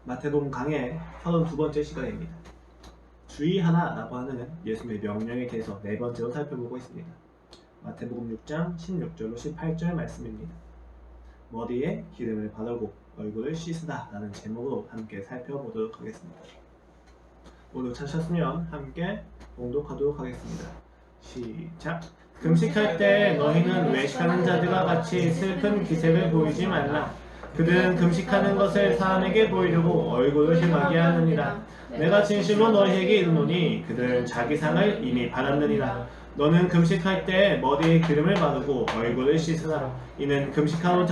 마태복음 강의 32번째 시간입니다. 주의하라라고 하는 예수님의 명령에 대해서 네 번째로 살펴보고 있습니다. 마태복음 6장 16절로 18절 말씀입니다. 머리에 기름을 바르고 얼굴을 씻으라 라는 제목으로 함께 살펴보도록 하겠습니다. 모두 찾으셨으면 함께 봉독하도록 하겠습니다. 시작! 금식할 때 너희는 외식하는 자들과 같이 슬픈 기색을 보이지 말라. 그들은 금식하는 것을 사람에게 보이려고 얼굴을 흉하게 하느니라. 내가 진실로 너희에게 이르노니 그들은 자기 상을 이미 받았느니라. 너는 금식할 때 머리에 기름을 바르고 얼굴을 씻으라. 이는 금식하는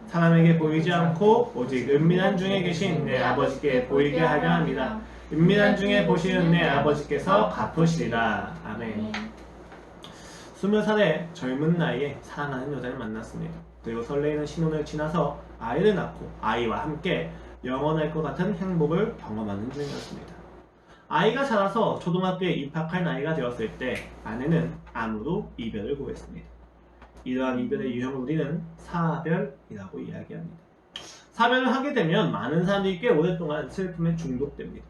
사람에게 보이지 않고 오직 은밀한 중에 계신 내 아버지께 보이게 하려 합니다. 은밀한 중에 보시는 내 아버지께서 갚으시리라. 아멘. 20살의 젊은 나이에 사랑하는 여자를 만났습니다. 그리고 설레이는 신혼을 지나서 아이를 낳고 아이와 함께 영원할 것 같은 행복을 경험하는 중이었습니다. 아이가 자라서 초등학교에 입학할 나이가 되었을 때 아내는 암으로 이별을 고했습니다. 이러한 이별의 유형을 우리는 사별이라고 이야기합니다. 사별을 하게 되면 많은 사람들이 꽤 오랫동안 슬픔에 중독됩니다.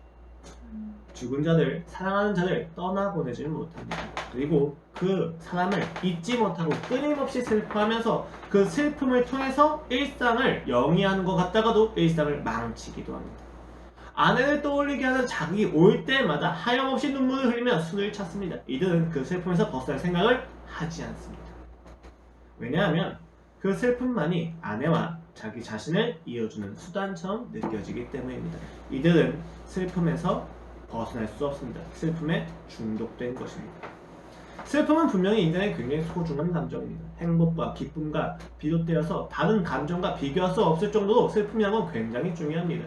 죽은 자들, 사랑하는 자들 떠나보내지 못합니다. 그리고 그 사람을 잊지 못하고 끊임없이 슬퍼하면서 그 슬픔을 통해서 일상을 영위하는 것 같다가도 일상을 망치기도 합니다. 아내를 떠올리게 하는 자극이 올 때마다 하염없이 눈물을 흘리며 술을 찾습니다. 이들은 그 슬픔에서 벗어날 생각을 하지 않습니다. 왜냐하면 그 슬픔만이 아내와 자기 자신을 이어주는 수단처럼 느껴지기 때문입니다. 이들은 슬픔에서 벗어날 수 없습니다. 슬픔에 중독된 것입니다. 슬픔은 분명히 인간의 굉장히 소중한 감정입니다. 행복과 기쁨과 비롯되어서 다른 감정과 비교할 수 없을 정도로 슬픔이라는 건 굉장히 중요합니다.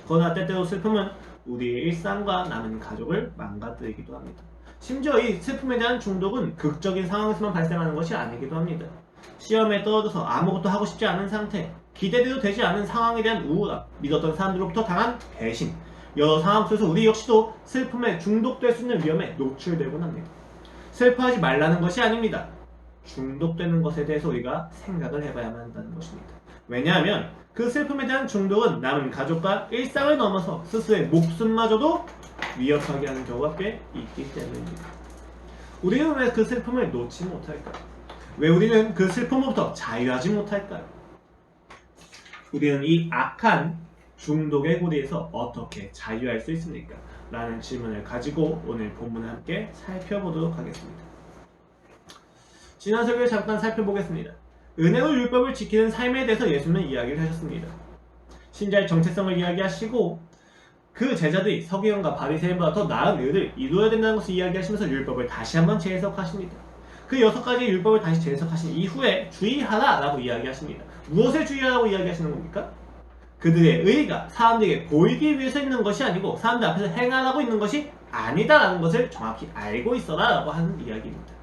그러나 때때로 슬픔은 우리의 일상과 남은 가족을 망가뜨리기도 합니다. 심지어 이 슬픔에 대한 중독은 극적인 상황에서만 발생하는 것이 아니기도 합니다. 시험에 떨어져서 아무것도 하고 싶지 않은 상태, 기대대로 되지 않은 상황에 대한 우울함, 믿었던 사람들로부터 당한 배신, 여러 상황 속에서 우리 역시도 슬픔에 중독될 수 있는 위험에 노출되곤 합니다. 슬퍼하지 말라는 것이 아닙니다. 중독되는 것에 대해서 우리가 생각을 해봐야만 한다는 것입니다. 왜냐하면 그 슬픔에 대한 중독은 남은 가족과 일상을 넘어서 스스로의 목숨마저도 위협하게 하는 경우가 꽤 있기 때문입니다. 우리는 왜 그 슬픔을 놓지 못할까요? 왜 우리는 그 슬픔으로부터 자유하지 못할까요? 우리는 이 악한 중독의 고리에서 어떻게 자유할 수 있습니까? 라는 질문을 가지고 오늘 본문을 함께 살펴보도록 하겠습니다. 지난 설교에 잠깐 살펴보겠습니다. 은혜로 율법을 지키는 삶에 대해서 예수님은 이야기를 하셨습니다. 신자의 정체성을 이야기하시고 그 제자들이 서기관과 바리새인보다 더 나은 의를 이루어야 된다는 것을 이야기하시면서 율법을 다시 한번 재해석하십니다. 그 6가지의 율법을 다시 재해석하신 이후에 주의하라 라고 이야기하십니다. 무엇을 주의하라고 이야기하시는 겁니까? 그들의 의의가 사람들에게 보이기 위해서 있는 것이 아니고 사람들 앞에서 행하라고 있는 것이 아니다라는 것을 정확히 알고 있어라 라고 하는 이야기입니다.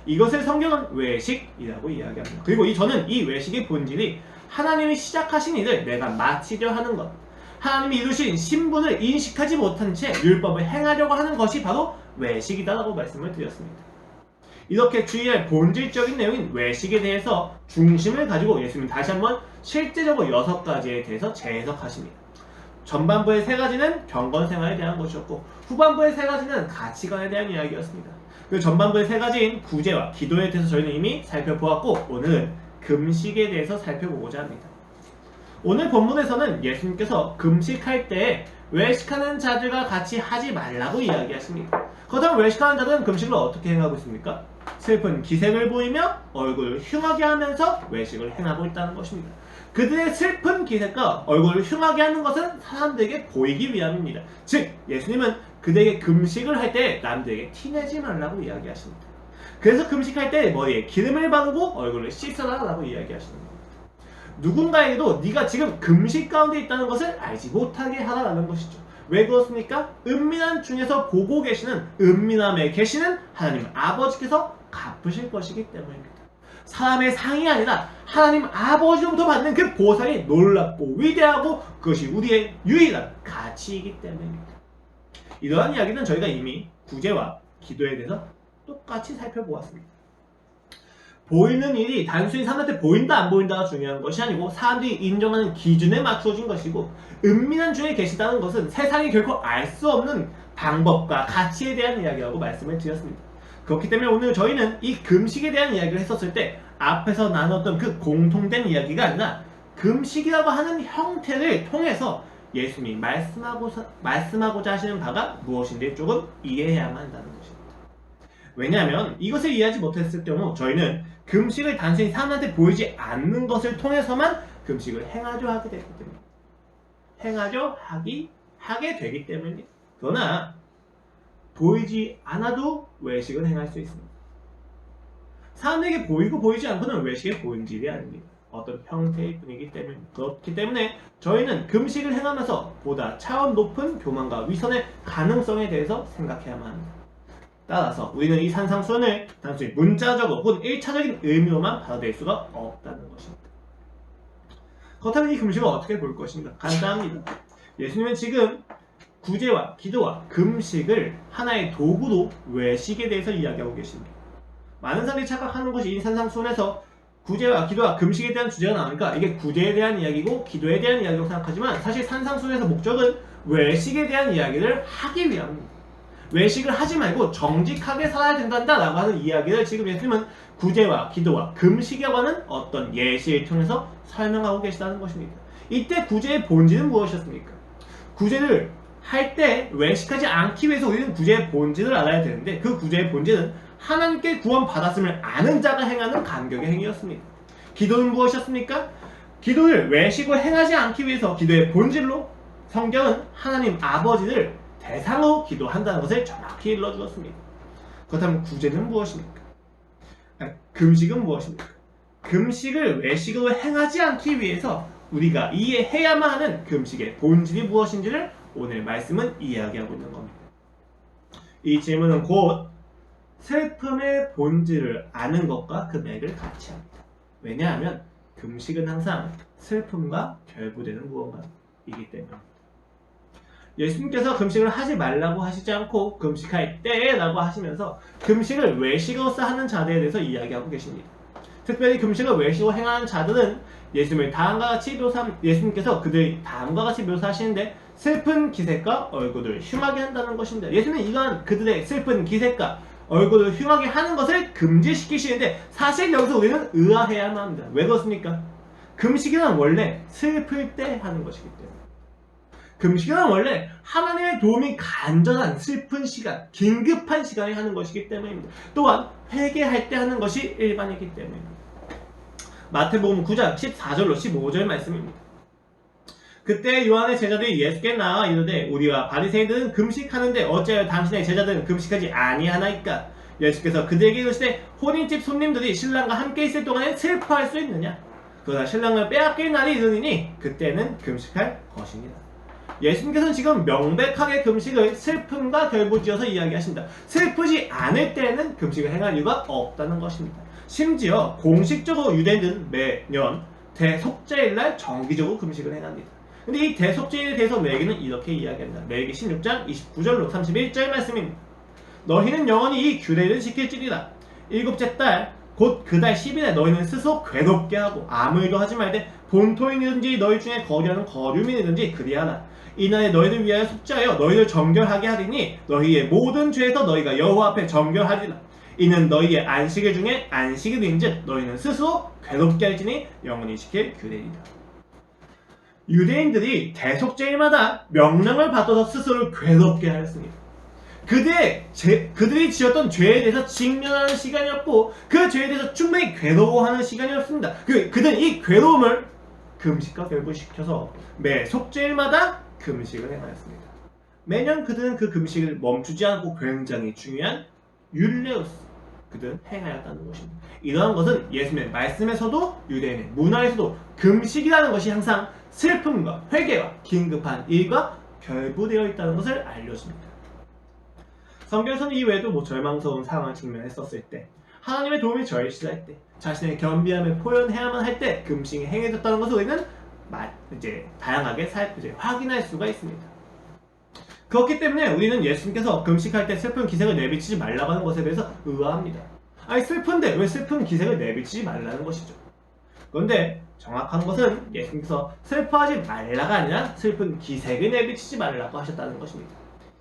이것을 성경은 외식이라고 이야기합니다. 그리고 저는 이 외식의 본질이 하나님이 시작하신 일을 내가 마치려 하는 것, 하나님이 이루신 신분을 인식하지 못한 채 율법을 행하려고 하는 것이 바로 외식이다라고 말씀을 드렸습니다. 이렇게 주의할 본질적인 내용인 외식에 대해서 중심을 가지고 예수님은 다시 한번 실제적으로 6가지에 대해서 재해석하십니다. 전반부의 3가지는 경건생활에 대한 것이었고 후반부의 3가지는 가치관에 대한 이야기였습니다. 그 전반부의 3가지인 구제와 기도에 대해서 저희는 이미 살펴보았고 오늘은 금식에 대해서 살펴보고자 합니다. 오늘 본문에서는 예수님께서 금식할 때 외식하는 자들과 같이 하지 말라고 이야기하십니다. 그렇다면 외식하는 자들은 금식을 어떻게 행하고 있습니까? 슬픈 기색을 보이며 얼굴을 흉하게 하면서 외식을 행하고 있다는 것입니다. 그들의 슬픈 기색과 얼굴을 흉하게 하는 것은 사람들에게 보이기 위함입니다. 즉 예수님은 그들에게 금식을 할 때 남들에게 티내지 말라고 이야기하십니다. 그래서 금식할 때 머리에 기름을 바르고 얼굴을 씻어라 라고 이야기하시는 겁니다. 누군가에게도 네가 지금 금식 가운데 있다는 것을 알지 못하게 하라는 것이죠. 왜 그렇습니까? 은밀한 중에서 보고 계시는 은밀함에 계시는 하나님 아버지께서 갚으실 것이기 때문입니다. 사람의 상이 아니라 하나님 아버지로부터 받는 그 보상이 놀랍고 위대하고 그것이 우리의 유일한 가치이기 때문입니다. 이러한 이야기는 저희가 이미 구제와 기도에 대해서 똑같이 살펴보았습니다. 보이는 일이 단순히 사람한테 보인다 안 보인다가 중요한 것이 아니고 사람들이 인정하는 기준에 맞추어진 것이고 은밀한 중에 계시다는 것은 세상이 결코 알 수 없는 방법과 가치에 대한 이야기라고 말씀을 드렸습니다. 그렇기 때문에 오늘 저희는 이 금식에 대한 이야기를 했었을 때 앞에서 나눴던 그 공통된 이야기가 아니라 금식이라고 하는 형태를 통해서 예수님이 말씀하고자 하시는 바가 무엇인지 조금 이해해야만 한다는 것입니다. 왜냐하면 이것을 이해하지 못했을 경우 저희는 금식을 단순히 사람한테 보이지 않는 것을 통해서만 금식을 행하려 하게 되기 때문에 하게 되기 때문입니다. 그러나 보이지 않아도 외식을 행할 수 있습니다. 사람에게 보이고 보이지 않고는 외식의 본질이 아닙니다. 어떤 형태의 뿐이기 때문입니다. 그렇기 때문에 저희는 금식을 행하면서 보다 차원 높은 교만과 위선의 가능성에 대해서 생각해야만 합니다. 따라서 우리는 이 산상수훈을 단순히 문자적으로 혹은 1차적인 의미로만 받아들일 수가 없다는 것입니다. 그렇다면 이 금식을 어떻게 볼 것인가? 간단합니다. 예수님은 지금 구제와 기도와 금식을 하나의 도구로 외식에 대해서 이야기하고 계십니다. 많은 사람들이 착각하는 것이 이 산상수훈에서 구제와 기도와 금식에 대한 주제가 나오니까 이게 구제에 대한 이야기고 기도에 대한 이야기라고 생각하지만 사실 산상수훈에서 목적은 외식에 대한 이야기를 하기 위함입니다. 외식을 하지 말고 정직하게 살아야 된다라고 하는 이야기를 지금 예수님은 구제와 기도와 금식이라고 하는 어떤 예시를 통해서 설명하고 계시다는 것입니다. 이때 구제의 본질은 무엇이었습니까? 구제를 할 때 외식하지 않기 위해서 우리는 구제의 본질을 알아야 되는데 그 구제의 본질은 하나님께 구원받았음을 아는 자가 행하는 간격의 행위였습니다. 기도는 무엇이었습니까? 기도를 외식을 행하지 않기 위해서 기도의 본질로 성경은 하나님 아버지를 대상으로 기도한다는 것을 정확히 일러주었습니다. 그렇다면 구제는 무엇입니까? 금식은 무엇입니까? 금식을 외식으로 행하지 않기 위해서 우리가 이해해야만 하는 금식의 본질이 무엇인지를 오늘 말씀은 이야기하고 있는 겁니다. 이 질문은 곧 슬픔의 본질을 아는 것과 그 맥을 같이 합니다. 왜냐하면 금식은 항상 슬픔과 결부되는 무언가이기 때문입니다. 예수님께서 금식을 하지 말라고 하시지 않고 금식할 때라고 하시면서 금식을 외식으로서 하는 자들에 대해서 이야기하고 계십니다. 특별히 금식을 외식으로 행하는 자들은 예수님께서 그들이 다음과 같이 묘사하시는데 슬픈 기색과 얼굴을 흉하게 한다는 것입니다. 예수님은 이러한 그들의 슬픈 기색과 얼굴을 흉하게 하는 것을 금지시키시는데 사실 여기서 우리는 의아해야만 합니다. 왜 그렇습니까? 금식이란 원래 슬플 때 하는 것이기 때문에. 금식은 원래 하나님의 도움이 간절한 슬픈 시간, 긴급한 시간에 하는 것이기 때문입니다. 또한 회개할 때 하는 것이 일반이기 때문입니다. 마태복음 9장 14절로 15절 말씀입니다. 그때 요한의 제자들이 예수께 나와 이르되 우리와 바리새인들은 금식하는데 어찌하여 당신의 제자들은 금식하지 아니하나이까? 예수께서 그들에게 이르시되 혼인집 손님들이 신랑과 함께 있을 동안에 슬퍼할 수 있느냐? 그러나 신랑을 빼앗길 날이 이르니니 그때는 금식할 것이니라. 예수님께서는 지금 명백하게 금식을 슬픔과 결부지어서 이야기하신다. 슬프지 않을 때는 금식을 행할 이유가 없다는 것입니다. 심지어 공식적으로 유대인들은 매년 대속죄일날 정기적으로 금식을 행합니다. 근데 이 대속죄일에 대해서 레위기는 이렇게 이야기합니다. 레위기 16장 29절로 31절 말씀입니다. 너희는 영원히 이 규례를 지킬지니라. 일곱째 달 곧 그 달 10일에 너희는 스스로 괴롭게 하고 아무 일도 하지 말되 본토인이든지 너희 중에 거류하는 거류민이든지 그리하라. 이날에 너희를 위하여 속죄하여 너희를 정결하게 하리니 너희의 모든 죄에서 너희가 여호와 앞에 정결하리라. 이는 너희의 안식일 중에 안식일인즉 너희는 스스로 괴롭게 할지니 영원히 지킬 규례이다. 유대인들이 대속죄일마다 명령을 받아서 스스로를 괴롭게 하였습니다. 그들이 지었던 죄에 대해서 직면하는 시간이었고 그 죄에 대해서 충분히 괴로워하는 시간이었습니다. 그들은 이 괴로움을 금식과 결부시켜서 매 속죄일마다 금식을 행하였습니다. 매년 그들은 그 금식을 멈추지 않고 굉장히 중요한 율례로서 그들은 행하였다는 것입니다. 이러한 것은 예수님의 말씀에서도 유대인의 문화에서도 금식이라는 것이 항상 슬픔과 회개와 긴급한 일과 결부되어 있다는 것을 알려줍니다. 성경에서는 이외에도 절망스러운 상황을 직면했었을 때, 하나님의 도움이 절실할 때, 자신의 겸비함을 표현해야만 할 때 금식이 행해졌다는 것을 우리는 다양하게 확인할 수가 있습니다. 그렇기 때문에 우리는 예수님께서 금식할 때 슬픈 기색을 내비치지 말라고 하는 것에 대해서 의아합니다. 아니 슬픈데 왜 슬픈 기색을 내비치지 말라는 것이죠. 그런데 정확한 것은 예수님께서 슬퍼하지 말라가 아니라 슬픈 기색을 내비치지 말라고 하셨다는 것입니다.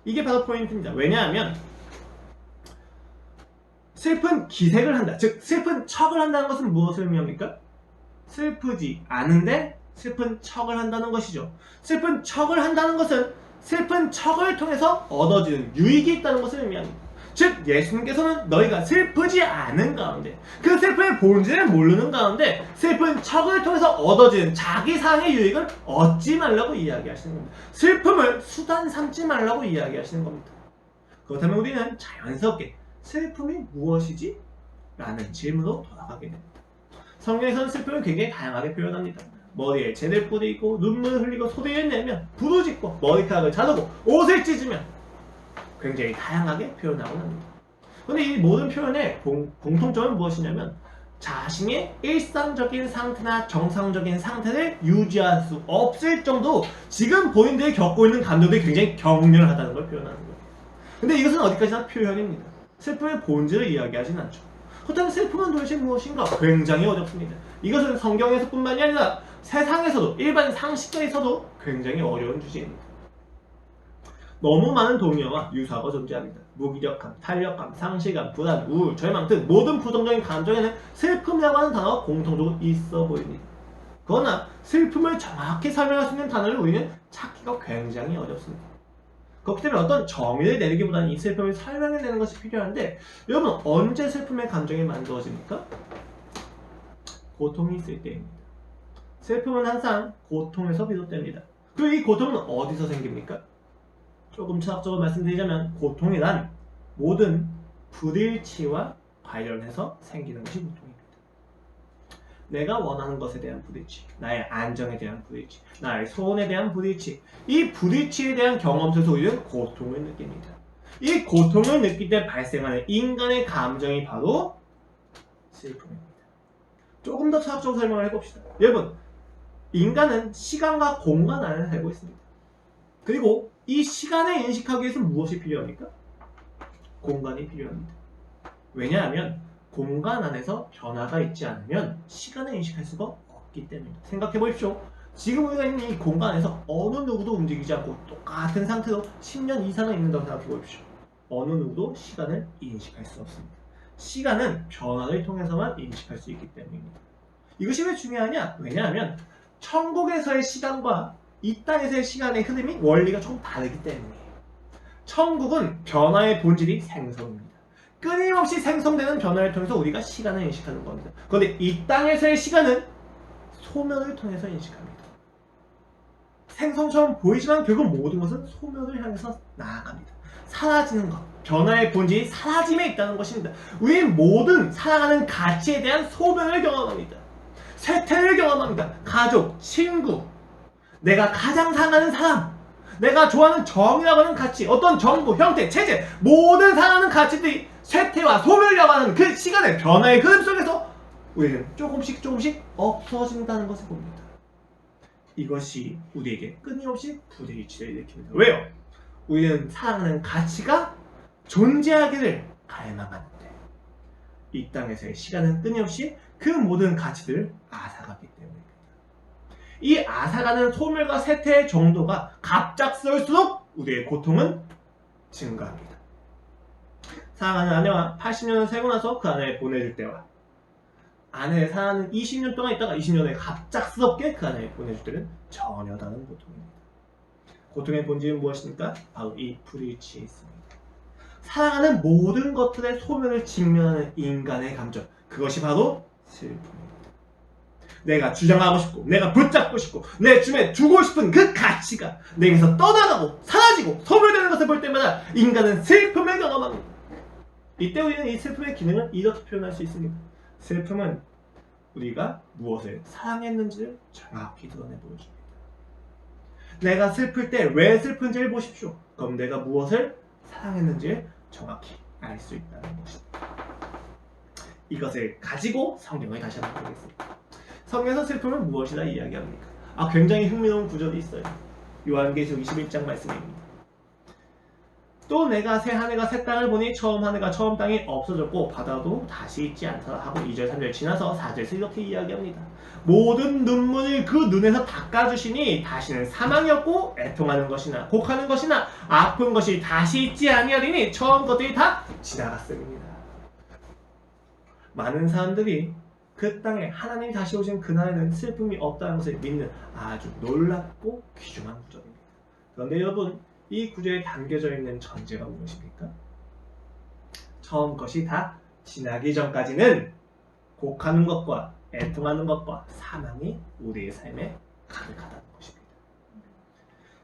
이게 바로 포인트입니다. 왜냐하면 슬픈 기색을 한다, 즉 슬픈 척을 한다는 것은 무엇을 의미합니까? 슬프지 않은데 슬픈 척을 한다는 것이죠. 슬픈 척을 한다는 것은 슬픈 척을 통해서 얻어지는 유익이 있다는 것을 의미합니다. 즉 예수님께서는 너희가 슬프지 않은 가운데, 그 슬픔의 본질을 모르는 가운데 슬픈 척을 통해서 얻어지는 자기 상의 유익을 얻지 말라고 이야기하시는 겁니다. 슬픔을 수단 삼지 말라고 이야기하시는 겁니다. 그렇다면 우리는 자연스럽게 슬픔이 무엇이지? 라는 질문으로 돌아가게 됩니다. 성경에서는 슬픔을 굉장히 다양하게 표현합니다. 머리에 재를 뿌리고 눈물을 흘리고 소리를 내면 부르짖고 머리카락을 자르고 옷을 찢으면 굉장히 다양하게 표현하고 합니다. 그런데 이 모든 표현의 공통점은 무엇이냐면 자신의 일상적인 상태나 정상적인 상태를 유지할 수 없을 정도로 지금 본인들이 겪고 있는 감정들이 굉장히 격렬하다는 걸 표현하는 거예요. 근데 이것은 어디까지나 표현입니다. 슬픔의 본질을 이야기하지는 않죠. 그렇다면 슬픔은 도대체 무엇인가? 굉장히 어렵습니다. 이것은 성경에서뿐만이 아니라 세상에서도, 일반 상식에서도 굉장히 어려운 주제입니다. 너무 많은 동요와 유사가 존재합니다. 무기력함, 탄력감, 상실감, 불안, 우울, 절망 등 모든 부정적인 감정에는 슬픔이라고 하는 단어가 공통적으로 있어 보입니다. 그러나 슬픔을 정확히 설명할 수 있는 단어를 우리는 찾기가 굉장히 어렵습니다. 그렇기 때문에 어떤 정의를 내리기보다는 이 슬픔을 설명해내는 것이 필요한데, 여러분 언제 슬픔의 감정이 만들어집니까? 고통이 있을 때입니다. 슬픔은 항상 고통에서 비롯됩니다. 그리고 이 고통은 어디서 생깁니까? 조금 철학적으로 말씀드리자면 고통이란 모든 불일치와 관련해서 생기는 것이 고통입니다. 내가 원하는 것에 대한 불일치, 나의 안정에 대한 불일치, 나의 소원에 대한 불일치, 이 불일치에 대한 경험 속에서 우리는 고통을 느낍니다. 이 고통을 느낄 때 발생하는 인간의 감정이 바로 슬픔입니다. 조금 더 철학적으로 설명을 해봅시다. 여러분, 인간은 시간과 공간 안에 살고 있습니다. 그리고 이 시간을 인식하기 위해서 무엇이 필요합니까? 공간이 필요합니다. 왜냐하면 공간 안에서 변화가 있지 않으면 시간을 인식할 수가 없기 때문입니다. 생각해 보십시오. 지금 우리가 있는 이 공간에서 어느 누구도 움직이지 않고 똑같은 상태로 10년 이상을 있는다고 생각해 보십시오. 어느 누구도 시간을 인식할 수 없습니다. 시간은 변화를 통해서만 인식할 수 있기 때문입니다. 이것이 왜 중요하냐? 왜냐하면 천국에서의 시간과 이 땅에서의 시간의 흐름이 원리가 좀 다르기 때문이에요. 천국은 변화의 본질이 생성입니다. 끊임없이 생성되는 변화를 통해서 우리가 시간을 인식하는 겁니다. 그런데 이 땅에서의 시간은 소멸을 통해서 인식합니다. 생성처럼 보이지만 결국 모든 것은 소멸을 향해서 나아갑니다. 사라지는 것, 변화의 본질이 사라짐에 있다는 것입니다. 우리는 모든 살아가는 가치에 대한 소멸을 경험합니다. 쇠퇴를 경험합니다. 가족, 친구, 내가 가장 사랑하는 사람, 내가 좋아하는 정이라고 하는 가치, 어떤 정보, 형태, 체제, 모든 사랑하는 가치들이 쇠퇴와 소멸이라고 하는 그 시간의 변화의 흐름 속에서 우리는 조금씩 없어진다는 것을 봅니다. 이것이 우리에게 끊임없이 불일치를 일으킵니다. 왜요? 우리는 사랑하는 가치가 존재하기를 갈망하는데 이 땅에서의 시간은 끊임없이 그 모든 가치들을 앗아가기 때문입니다. 이 앗아가는 소멸과 쇠퇴의 정도가 갑작스러울수록 우리의 고통은 증가합니다. 사랑하는 아내와 80년을 살고 나서 그 아내를 보내줄 때와 아내를 사랑하는 20년 동안 있다가 20년에 갑작스럽게 그 아내를 보내줄 때는 전혀 다른 고통입니다. 고통의 본질은 무엇입니까? 바로 이 불일치에 있습니다. 사랑하는 모든 것들의 소멸을 직면하는 인간의 감정, 그것이 바로 슬픔입니다. 내가 주장하고 싶고, 내가 붙잡고 싶고, 내 줌에 두고 싶은 그 가치가 내게서 떠나가고 사라지고 소멸되는 것을 볼 때마다 인간은 슬픔을 경험합니다. 이때 우리는 이 슬픔의 기능을 이렇게 표현할 수 있습니다. 슬픔은 우리가 무엇을 사랑했는지를 정확히 드러내 보여줍니다. 내가 슬플 때 왜 슬픈지를 보십시오. 그럼 내가 무엇을 사랑했는지를 정확히 알 수 있다는 것입니다. 이것을 가지고 성경을 다시 한번 보겠습니다. 성경에서 슬픔은 무엇이라 이야기합니까? 굉장히 흥미로운 구절이 있어요. 요한계시록 21장 말씀입니다. 또 내가 새 하늘과 새 땅을 보니 처음 하늘과 처음 땅이 없어졌고 바다도 다시 있지 않더라 하고 2절 3절 지나서 4절에서 이렇게 이야기합니다. 모든 눈물을 그 눈에서 닦아주시니 다시는 사망이 없고 애통하는 것이나 곡하는 것이나 아픈 것이 다시 있지 아니하리니 처음 것들이 다 지나갔음이니라. 많은 사람들이 그 땅에 하나님 다시 오신 그날에는 슬픔이 없다는 것을 믿는 아주 놀랍고 귀중한 구절입니다. 그런데 여러분, 이 구절에 담겨져 있는 전제가 무엇입니까? 처음 것이 다 지나기 전까지는 곡하는 것과 애통하는 것과 사망이 우리의 삶에 가득하다는 것입니다.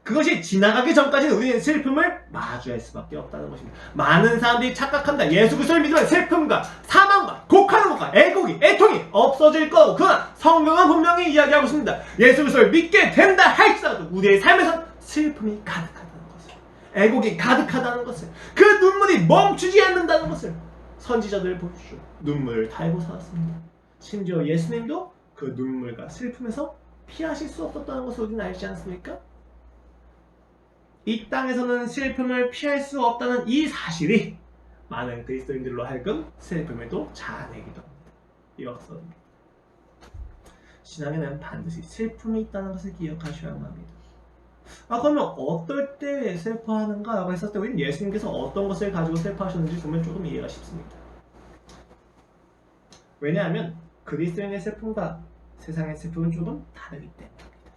그것이 지나가기 전까지는 우리는 슬픔을 마주할 수밖에 없다는 것입니다. 많은 사람들이 착각한다. 예수 그리스도를 믿으면 슬픔과 사망과 곡하는 것과 애곡이, 애통이 없어질 거고, 그러나 성경은 분명히 이야기하고 있습니다. 예수 그리스도를 믿게 된다 할지라도 우리의 삶에서 슬픔이 가득하다는 것을, 애곡이 가득하다는 것을, 그 눈물이 멈추지 않는다는 것을 선지자들 보십시오. 눈물을 달고 살았습니다. 심지어 예수님도 그 눈물과 슬픔에서 피하실 수 없었다는 것을 우리는 알지 않습니까? 이 땅에서는 슬픔을 피할 수 없다는 이 사실이 많은 그리스도인들로 하여금 슬픔에도 자아내기도 합니다. 이것은 신앙에는 반드시 슬픔이 있다는 것을 기억하셔야만 합니다. 그러면 어떨 때 슬퍼하는가? 라고 했을 때 우리는 예수님께서 어떤 것을 가지고 슬퍼하셨는지 보면 조금 이해가 쉽습니다. 왜냐하면 그리스도인의 슬픔과 세상의 슬픔은 조금 다르기 때문입니다.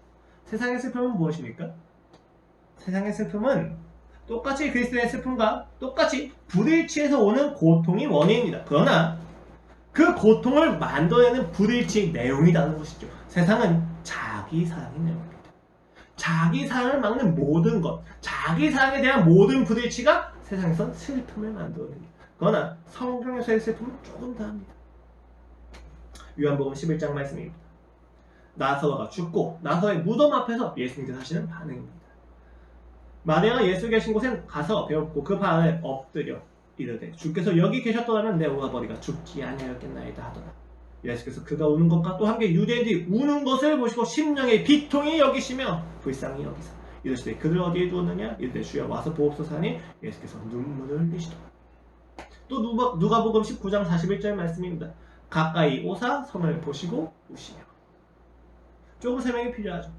세상의 슬픔은 무엇입니까? 세상의 슬픔은 똑같이 그리스도의 슬픔과 똑같이 불일치에서 오는 고통이 원인입니다. 그러나 그 고통을 만들어내는 불일치 내용이라는 것이죠. 세상은 자기 사랑의 내용입니다. 자기 사랑을 막는 모든 것, 자기 사랑에 대한 모든 불일치가 세상에선 슬픔을 만들어냅니다. 그러나 성경에서의 슬픔은 조금 다릅니다. 요한복음 11장 말씀입니다. 나사로가 죽고 나사로의 무덤 앞에서 예수님께서 하시는 반응입니다. 마리아가 예수 계신 곳에 가서 배웠고 그 발 아래 엎드려 이르되 주께서 여기 계셨더라면 내 오라버니가 죽지 아니하였겠나이다 하더라. 예수께서 그가 우는 것과 또 함께 유대인들이 우는 것을 보시고 심령의 비통이 여기시며 불쌍히 여기사 이르시되 그를 어디에 두었느냐 이르되 주여 와서 보옵소서 하니 예수께서 눈물을 흘리시더라. 또 누가복음 19장 41절 말씀입니다. 가까이 오사 선을 보시고 우시며. 조금 설명이 필요하죠.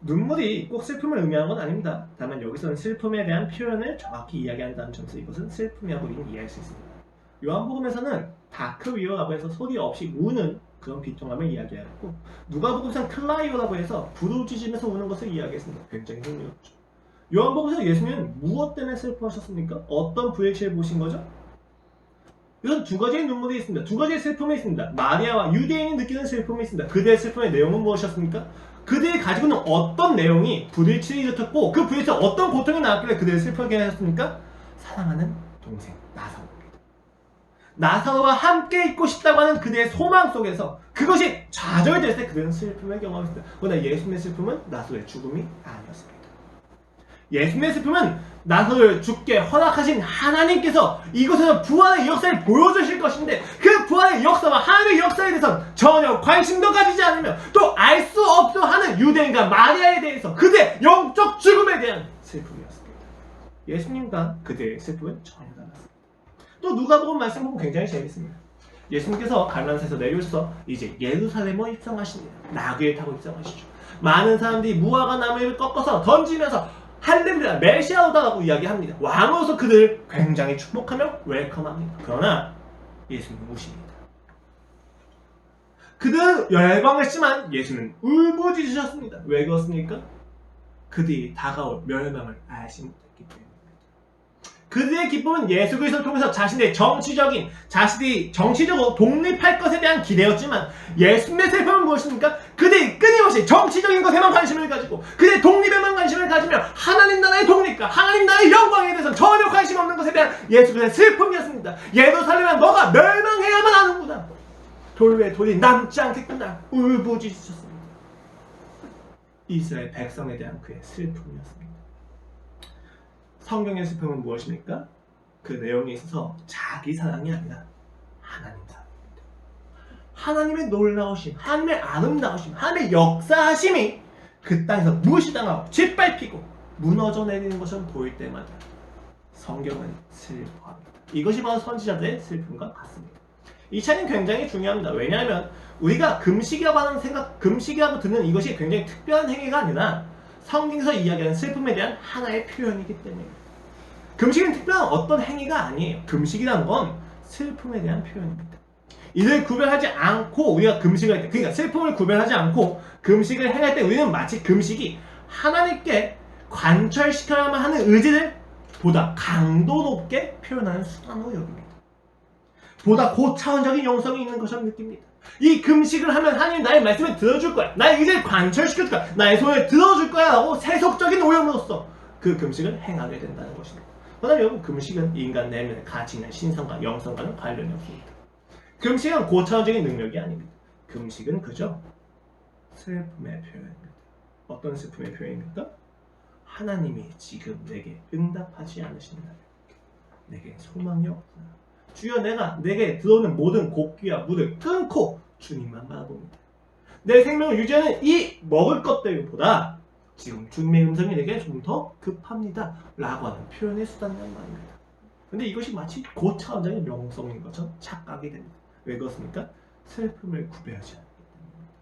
눈물이 꼭 슬픔을 의미하는 건 아닙니다. 다만 여기서는 슬픔에 대한 표현을 정확히 이야기한다는 점에서 이것은 슬픔이라고 우리는 이해할 수 있습니다. 요한복음에서는 다크위어라고 해서 소리 없이 우는 그런 비통함을 이야기하고, 누가복음상 클라이오라고 해서 부르짖으면서 우는 것을 이야기했습니다. 굉장히 흥미롭죠. 요한복음에서 예수님은 무엇 때문에 슬퍼하셨습니까? 어떤 불일치를 보신 거죠? 이런 두 가지의 눈물이 있습니다. 두 가지의 슬픔이 있습니다. 마리아와 유대인이 느끼는 슬픔이 있습니다. 그들의 슬픔의 내용은 무엇이었습니까? 그들이 가지고 있는 어떤 내용이 불일치를 일으켰고 그 불일치에서 어떤 고통이 나왔길래 그들을 슬프게 하셨습니까? 사랑하는 동생 나사로입니다. 나사로와 함께 있고 싶다고 하는 그들의 소망 속에서 그것이 좌절될 때 그들은 슬픔을 경험했습니다. 그러나 예수님의 슬픔은 나사로의 죽음이 아니었습니다. 예수님의 슬픔은 나사로를 죽게 허락하신 하나님께서 이곳에서 부활의 역사를 보여주실 것인데, 그 부활의 역사와 하나님의 역사에 대해서 전혀 관심도 가지지 않으며 또 알 수 없어 하는 유대인과 마리아에 대해서 그들의 영적 죽음에 대한 슬픔이었습니다. 예수님과 그들의 슬픔은 전혀 달랐습니다. 또 누가복음 말씀 보면 굉장히 재밌습니다. 예수님께서 갈라디아에서 내려오셔서 이제 예루살렘으로 입성하십니다. 나귀를 타고 입성하시죠. 많은 사람들이 무화과 나무를 꺾어서 던지면서 할렐루야 메시아오다라고 이야기합니다. 왕으로서 그들을 굉장히 축복하며 웰컴합니다. 그러나 예수님은 우십니다. 그들은 열광했지만 예수는 울부짖으셨습니다. 왜 그렇습니까? 그들이 다가올 멸망을 알지 못했기 때문입니다. 그들의 기쁨은 예수 그리스도를 통해서 자신의 자신이 정치적으로 독립할 것에 대한 기대였지만, 예수님의 슬픔은 무엇입니까? 그들이 끊임없이 정치적인 것에만 관심을 가지고 그들의 독립에만 관심을 가지며 하나님 나라의 독립과 하나님 나라의 영광에 대해서 전혀 관심 없는 것에 대한 예수 그리스도의 슬픔이었습니다. 예루살렘아 너가 멸망해야만 하는구나. 돌 외에 돌이 남지 않겠구나. 울부짖으셨습니다. 이스라엘 백성에 대한 그의 슬픔이었습니다. 성경의 슬픔은 무엇입니까? 그 내용에 있어서 자기 사랑이 아니라 하나님 사랑입니다. 하나님의 놀라우심, 하나님의 아름다우심, 하나님의 역사하심이 그 땅에서 무시당하고 짓밟히고 무너져 내리는 것처럼 보일 때마다 성경은 슬퍼합니다. 이것이 바로 선지자들의 슬픔과 같습니다. 이 차이는 굉장히 중요합니다. 왜냐하면 우리가 금식이라고 하는 생각, 금식이라고 듣는 이것이 굉장히 특별한 행위가 아니라 성경에서 이야기하는 슬픔에 대한 하나의 표현이기 때문입니다. 금식은 특별한 어떤 행위가 아니에요. 금식이라는 건 슬픔에 대한 표현입니다. 이를 구별하지 않고 우리가 금식을 할 때, 그러니까 슬픔을 구별하지 않고 금식을 행할 때 우리는 마치 금식이 하나님께 관철시켜야만 하는 의지를 보다 강도 높게 표현하는 수단으로 여깁니다. 보다 고차원적인 영성이 있는 것처럼 느낍니다. 이 금식을 하면 하나님 나의 말씀을 들어줄 거야. 나의 의지를 관철시켜줄 거야. 나의 소원을 들어줄 거야 라고 세속적인 오염으로써 그 금식을 행하게 된다는 것입니다. 그러나 여러분, 금식은 인간 내면의 가치 있는 신성과 영성과는 관련이 없습니다. 금식은 고차원적인 능력이 아닙니다. 금식은 그저 슬픔의 표현입니다. 어떤 슬픔의 표현입니까? 하나님이 지금 내게 응답하지 않으신다면 내게 소망이 없구나. 주여, 내가 내게 들어오는 모든 곡기와 물을 끊고 주님만 바라봅니다. 내 생명을 유지하는 이 먹을 것들보다 지금 주님의 음성이 내게 좀 더 급합니다 라고 하는 표현의 수단이란 말입니다. 근데 이것이 마치 고차원적인 명성인 것처럼 착각이 됩니다. 왜 그렇습니까? 슬픔을 구별하지 않기 때문입니다.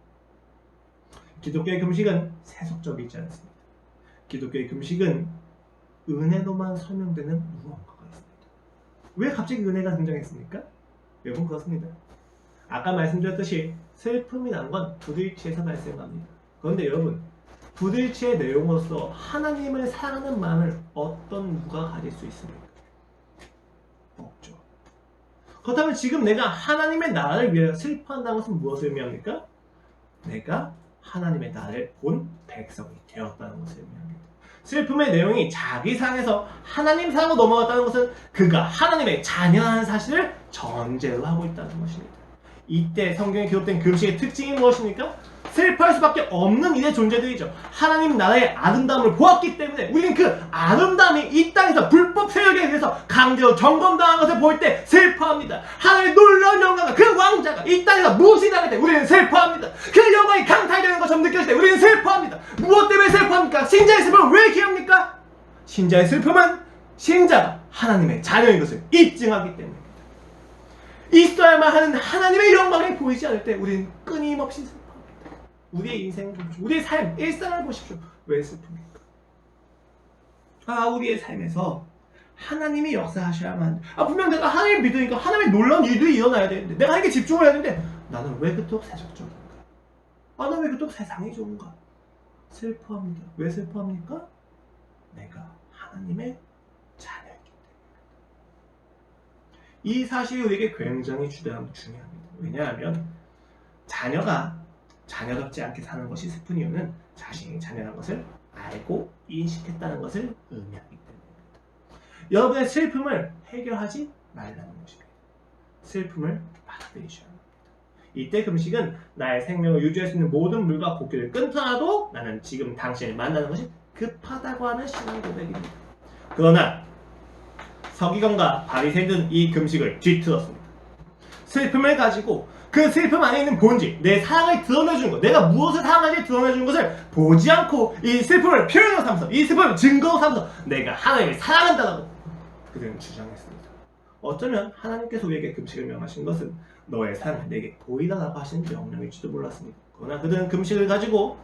기독교의 금식은 세속적이지 않습니다. 기독교의 금식은 은혜로만 설명되는 무언가가 있습니다. 왜 갑자기 은혜가 등장했습니까? 여러분, 그렇습니다. 아까 말씀드렸듯이 슬픔이란 건 부들치에서 발생합니다. 그런데 여러분, 부들치의 내용으로서 하나님을 사랑하는 마음을 어떤 누가 가질 수 있습니까? 없죠. 그렇다면 지금 내가 하나님의 나라를 위하여 슬퍼한다는 것은 무엇을 의미합니까? 내가 하나님의 나라를 본 백성이 되었다는 것을 의미합니다. 슬픔의 내용이 자기 사랑에서 하나님 사랑으로 넘어갔다는 것은 그가 하나님의 자녀라는 사실을 전제로 하고 있다는 것입니다. 이때 성경에 기록된 금식의 특징이 무엇입니까? 슬퍼할 수밖에 없는 일의 존재들이죠. 하나님 나라의 아름다움을 보았기 때문에 우리는 그 아름다움이 이 땅에서 불법 세력에 의해서 강제로 점검당한 것을 볼 때 슬퍼합니다. 하나님의 놀라운 영광과 그 왕자가 이 땅에서 무시당할 때 우리는 슬퍼합니다. 그 영광이 강탈되는 것처럼 느껴질 때 우리는 슬퍼합니다. 무엇 때문에 슬퍼합니까? 신자의 슬픔은 왜 기합니까? 신자의 슬픔은 신자가 하나님의 자녀인 것을 입증하기 때문입니다. 있어야만 하는 하나님의 영광이 보이지 않을 때 우리는 끊임없이 슬퍼합니다. 우리의 인생을 보십시오. 우리의 삶, 일상을 보십시오. 왜 슬픕니까? 우리의 삶에서 하나님이 역사하셔야만. 분명 내가 하나님을 믿으니까 하나님의 놀라운 일들이 일어나야 되는데, 내가 하나님께 집중을 해야 되는데, 나는 왜 그토록 세속적인가? 나는 왜 그토록 세상이 좋은가? 슬퍼합니다. 왜 슬퍼합니까? 내가 하나님의 자녀이기 때문에. 이 사실이 우리에게 굉장히 중요합니다. 왜냐하면 자녀가 자녀답지 않게 사는 것이 슬픈 이유는 자신이 자녀라는 것을 알고 인식했다는 것을 의미하기 때문입니다. 여러분의 슬픔을 해결하지 말라는 것입니다. 슬픔을 받아들이셔야 합니다. 이때 금식은 나의 생명을 유지할 수 있는 모든 물과 곡기를 끊더라도 나는 지금 당신을 만나는 것이 급하다고 하는 신앙 고백입니다. 그러나 서기관과 바리새인들은 이 금식을 뒤틀었습니다. 슬픔을 가지고 그 슬픔 안에 있는 본질, 내 사랑을 드러내주는 것, 내가 무엇을 사랑하는지 드러내주는 것을 보지 않고 이 슬픔을 표현으로 삼아서, 이 슬픔을 증거로 삼아서 내가 하나님을 사랑한다고 그들은 주장했습니다. 어쩌면 하나님께서 우리에게 금식을 명하신 것은 너의 사랑을 내게 보이라고 하시는 명령일지도 몰랐습니다. 그러나 그들은 금식을 가지고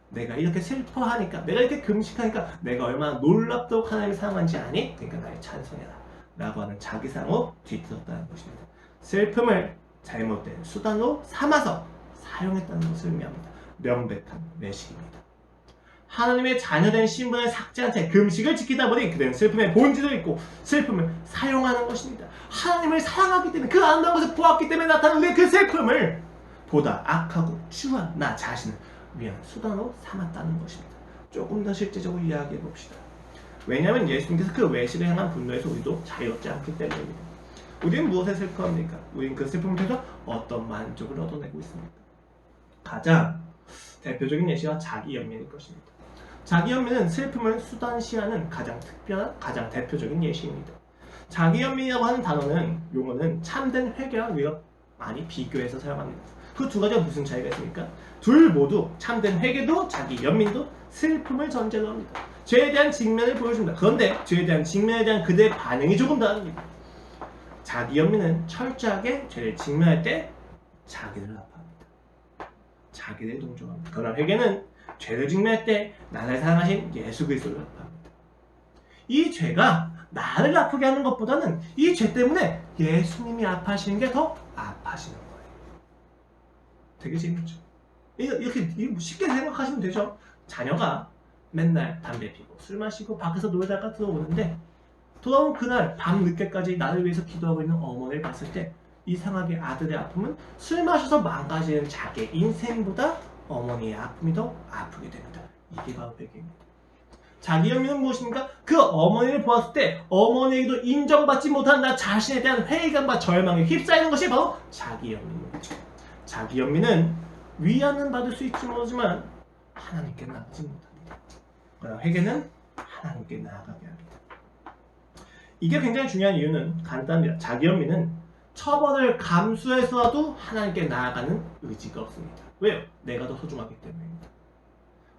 내가 이렇게 슬퍼하니까, 내가 이렇게 금식하니까 내가 얼마나 놀랍도록 하나님을 사랑하는지 아니? 그러니까 나를 찬송해라 라고 하는 자기 사랑으로 뒤틀었다는 것입니다. 슬픔을 잘못된 수단으로 삼아서 사용했다는 것을 의미합니다. 명백한 매식입니다. 하나님의 자녀된 신분을 삭제한 채 금식을 지키다 보니 그들은 슬픔의 본질도 있고 슬픔을 사용하는 것입니다. 하나님을 사랑하기 때문에, 그 아름다운 것을 보았기 때문에 나타나는 우리의 그 슬픔을 보다 악하고 추한 나 자신을 위한 수단으로 삼았다는 것입니다. 조금 더 실제적으로 이야기해 봅시다. 왜냐하면 예수님께서 그 외식을 향한 분노에서 우리도 자유롭지 않기 때문입니다. 우리는 무엇에 슬퍼합니까? 우리는 그 슬픔을 통해서 어떤 만족을 얻어내고 있습니까? 가장 대표적인 예시가 자기연민일 것입니다. 자기연민은 슬픔을 수단시하는 가장 특별한, 가장 대표적인 예시입니다. 자기연민이라고 하는 단어는, 용어는 참된 회개와 우리가 많이 비교해서 사용합니다. 그 두 가지가 무슨 차이가 있습니까? 둘 모두 참된 회개도 자기연민도 슬픔을 전제로 합니다. 죄에 대한 직면을 보여줍니다. 그런데 죄에 대한 직면에 대한 그들의 반응이 조금 다릅니다. 자기 연민은 철저하게 죄를 직면할 때 자기를 아파합니다. 자기를 동정합니다. 그러나 회개는 죄를 직면할 때 나를 사랑하신 예수 그리스도를 아파합니다. 이 죄가 나를 아프게 하는 것보다는 이 죄 때문에 예수님이 아파하시는 게 더 아파하시는 거예요. 되게 재밌죠? 이렇게 쉽게 생각하시면 되죠? 자녀가 맨날 담배 피고 술 마시고 밖에서 놀다가 들어오는데 돌아온 그날 밤 늦게까지 나를 위해서 기도하고 있는 어머니를 봤을 때 이상하게 아들의 아픔은 술 마셔서 망가지는 자기의 인생보다 어머니의 아픔이 더 아프게 됩니다. 이게 바로 회개입니다. 자기 연민은 무엇입니까? 그 어머니를 보았을 때 어머니에게도 인정받지 못한 나 자신에 대한 회의감과 절망에 휩싸이는 것이 바로 자기 연민입니다. 자기 연민은 위안은 받을 수 있지 모르지만 하나님께 나가지 못합니다. 그러나 회개는 하나님께 나아가게 합니다. 이게 굉장히 중요한 이유는 간단합니다. 자기 연민은 처벌을 감수해서라도 하나님께 나아가는 의지가 없습니다. 왜요? 내가 더 소중하기 때문입니다.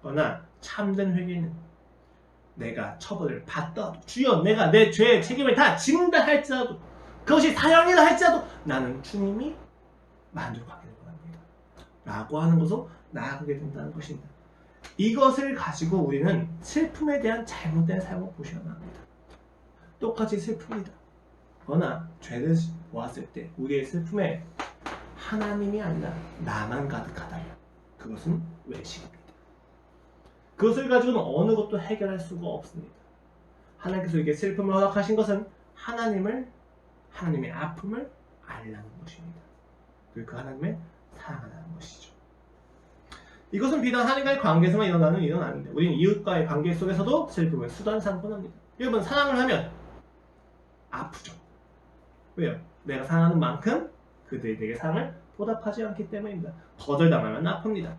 그러나 참된 회개는 내가 처벌을 받더라도 주여 내가 내 죄의 책임을 다 진다 할지라도 그것이 사형이라 할지라도 나는 주님이 만족하기를 원합니다. 라고 하는 것으로 나아가게 된다는 것입니다. 이것을 가지고 우리는 슬픔에 대한 잘못된 사용을 보셔야 합니다. 똑같이 슬픕니다. 그러나 죄를 보았을 때 우리의 슬픔에 하나님이 아니라 나만 가득하다. 그것은 외식입니다. 그것을 가지고는 어느 것도 해결할 수가 없습니다. 하나님께서 우리에게 슬픔을 허락하신 것은 하나님의 아픔을 알라는 것입니다. 그리고 그 하나님을 사랑하는 것이죠. 이것은 비단 하나님과의 관계에서만 일어나는 일은 아닙니다. 우리는 이웃과의 관계 속에서도 슬픔을 수단 삼곤 합니다. 여러분 사랑을 하면 아프죠. 왜요? 내가 사랑하는 만큼 그들이 내게 사랑을 보답하지 않기 때문입니다. 거절당하면 아픕니다.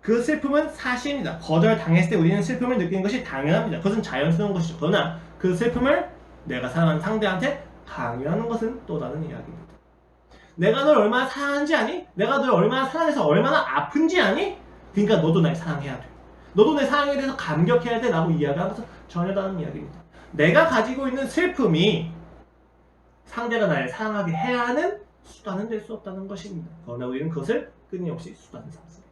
그 슬픔은 사실입니다. 거절당했을 때 우리는 슬픔을 느끼는 것이 당연합니다. 그것은 자연스러운 것이죠. 그러나 그 슬픔을 내가 사랑하는 상대한테 강요하는 것은 또 다른 이야기입니다. 내가 널 얼마나 사랑하는지 아니? 내가 널 얼마나 사랑해서 얼마나 아픈지 아니? 그러니까 너도 날 사랑해야 돼. 너도 내 사랑에 대해서 감격해야 돼 라고 이야기하는 것은 전혀 다른 이야기입니다. 내가 가지고 있는 슬픔이 상대가 나를 사랑하게 해야 하는 수단은 될 수 없다는 것입니다. 그러나 우리는 그것을 끊임없이 수단을 삼습니다.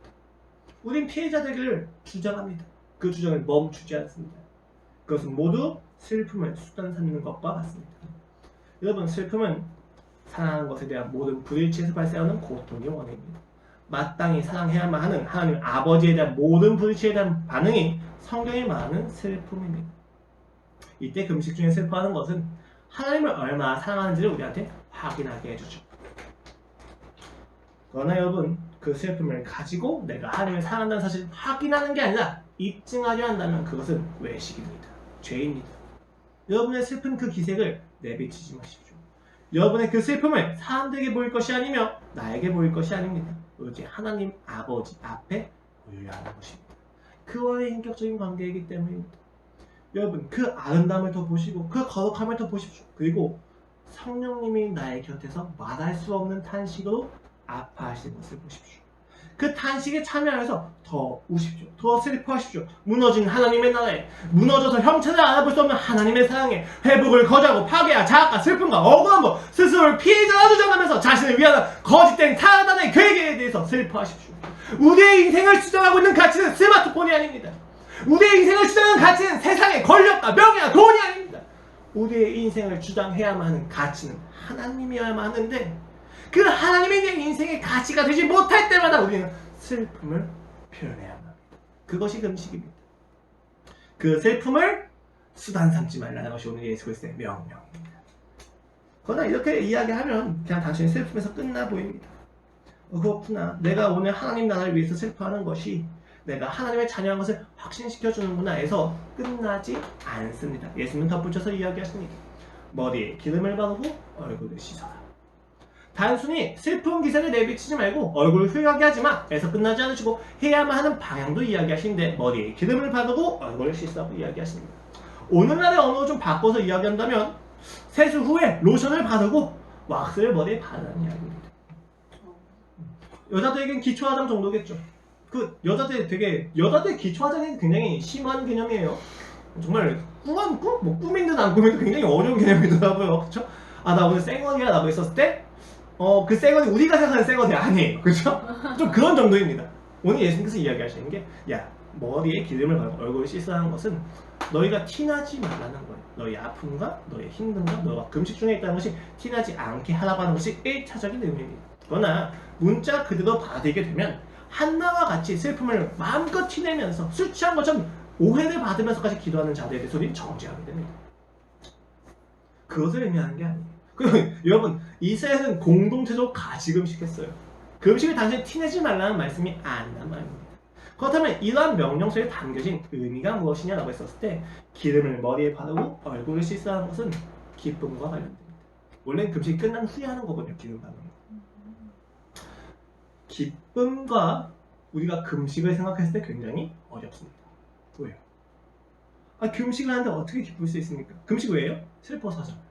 우린 피해자 되기를 주장합니다. 그 주장을 멈추지 않습니다. 그것은 모두 슬픔을 수단 삼는 것과 같습니다. 여러분 슬픔은 사랑하는 것에 대한 모든 불일치에서 발생하는 고통의 원인입니다. 마땅히 사랑해야만 하는 하나님 아버지에 대한 모든 불일치에 대한 반응이 성경이 말하는 슬픔입니다. 이때 금식 중에 슬퍼하는 것은 하나님을 얼마나 사랑하는지를 우리한테 확인하게 해주죠. 그러나 여러분 그 슬픔을 가지고 내가 하나님을 사랑한다는 사실을 확인하는 게 아니라 입증하려 한다면 그것은 외식입니다. 죄입니다. 여러분의 슬픈 그 기색을 내비치지 마십시오. 여러분의 그 슬픔을 사람들에게 보일 것이 아니며 나에게 보일 것이 아닙니다. 오직 하나님 아버지 앞에 보여야 하는 것입니다. 그와의 인격적인 관계이기 때문입니다. 여러분 그 아름다움을 더 보시고 그 거룩함을 더 보십시오. 그리고 성령님이 나의 곁에서 말할 수 없는 탄식으로 아파하시는 것을 보십시오. 그 탄식에 참여하면서 더 우십시오. 더 슬퍼하십시오. 무너진 하나님의 나라에 무너져서 형체를 알아볼 수 없는 하나님의 사랑에 회복을 거절하고 파괴와 자학과 슬픔과 억울함으로 스스로를 피해자라 주장하면서 자신을 위하는 거짓된 사단의 계획에 대해서 슬퍼하십시오. 우리의 인생을 주장하고 있는 가치는 스마트폰이 아닙니다. 우리의 인생을 주장하는 가치는 세상의 권력과 명예와 돈이 아닙니다. 우리의 인생을 주장해야만 하는 가치는 하나님이어야만 하는데 그 하나님이 내 인생의 가치가 되지 못할 때마다 우리는 슬픔을 표현해야만 합니다. 그것이 금식입니다. 그 슬픔을 수단 삼지 말라는 것이 오늘 예수 그리스도의 명령입니다. 그러나 이렇게 이야기하면 그냥 단순히 슬픔에서 끝나 보입니다. 그렇구나. 내가 오늘 하나님 나라를 위해서 슬퍼하는 것이 내가 하나님의 자녀한 것을 확신시켜주는구나 해서 끝나지 않습니다. 예수님은 덧붙여서 이야기하십니다. 머리에 기름을 바르고 얼굴을 씻어라. 단순히 슬픈 기색을 내비치지 말고 얼굴을 휘하게 하지 마 해서 끝나지 않으시고 해야만 하는 방향도 이야기하시는데 머리에 기름을 바르고 얼굴을 씻으라고 이야기하십니다. 오늘날의 언어를 좀 바꿔서 이야기한다면 세수 후에 로션을 바르고 왁스를 머리에 바르는 이야기입니다. 여자들에겐 기초 화장 정도겠죠. 그 여자들 기초 화장이 굉장히 심한 개념이에요. 정말 꿈? 뭐 꿈인 듯 안 꿈인 듯 굉장히 어려운 개념이더라고요. 그쵸? 아, 나 오늘 쌩얼이라고 했었을 때, 그 쌩얼이 우리가 생각하는 쌩얼이 아니에요. 그쵸? 좀 그런 정도입니다. 오늘 예수님께서 이야기하시는 게, 야, 머리에 기름을 바르고 얼굴을 씻으라는 것은 너희가 티나지 말라는 거예요. 너희 아픔과 너희 힘듦과 너가 금식 중에 있다는 것이 티나지 않게 하라고 하는 것이 1차적인 의미입니다. 그러나 문자 그대로 받아들이게 되면 한나와 같이 슬픔을 마음껏 티내면서 술 취한 것처럼 오해를 받으면서까지 기도하는 자들에 대해서 우리는 정죄하게 됩니다. 그것을 의미하는 게 아니에요. 그리고 여러분, 이스라엘은 공동체적으로 가지금식했어요. 금식을 단순히 티내지 말라는 말씀이 아니란 말입니다. 그렇다면 이러한 명령 속에 담겨진 의미가 무엇이냐라고 했었을 때 기름을 머리에 바르고 얼굴을 씻으라는 것은 기쁨과 관련됩니다. 원래는 금식이 끝난 후에 하는 거거든요. 기름 바르는 거. 기쁨과 우리가 금식을 생각했을 때 굉장히 어렵습니다. 왜요? 금식을 하는데 어떻게 기쁠 수 있습니까? 금식 왜요? 슬퍼서 하잖아요.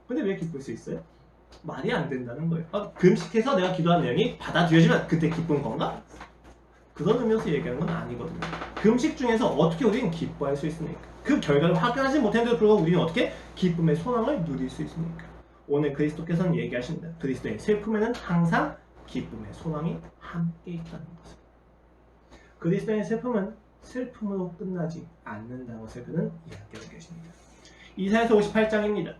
근데 왜 기쁠 수 있어요? 말이 안 된다는 거예요. 금식해서 내가 기도한 내용이 받아들여지면 그때 기쁜 건가? 그런 의미에서 얘기하는 건 아니거든요. 금식 중에서 어떻게 우리는 기뻐할 수 있습니까? 그 결과를 확인하지 못했는데도 불구하고 우리는 어떻게 기쁨의 소망을 누릴 수 있습니까? 오늘 그리스도께서는 얘기하십니다. 그리스도의 슬픔에는 항상 기쁨의 소망이 함께 있다는 것을. 그리스도의 슬픔은 슬픔으로 끝나지 않는다는 것을 그는 이야기하고 계십니다. 이사야서 58장입니다.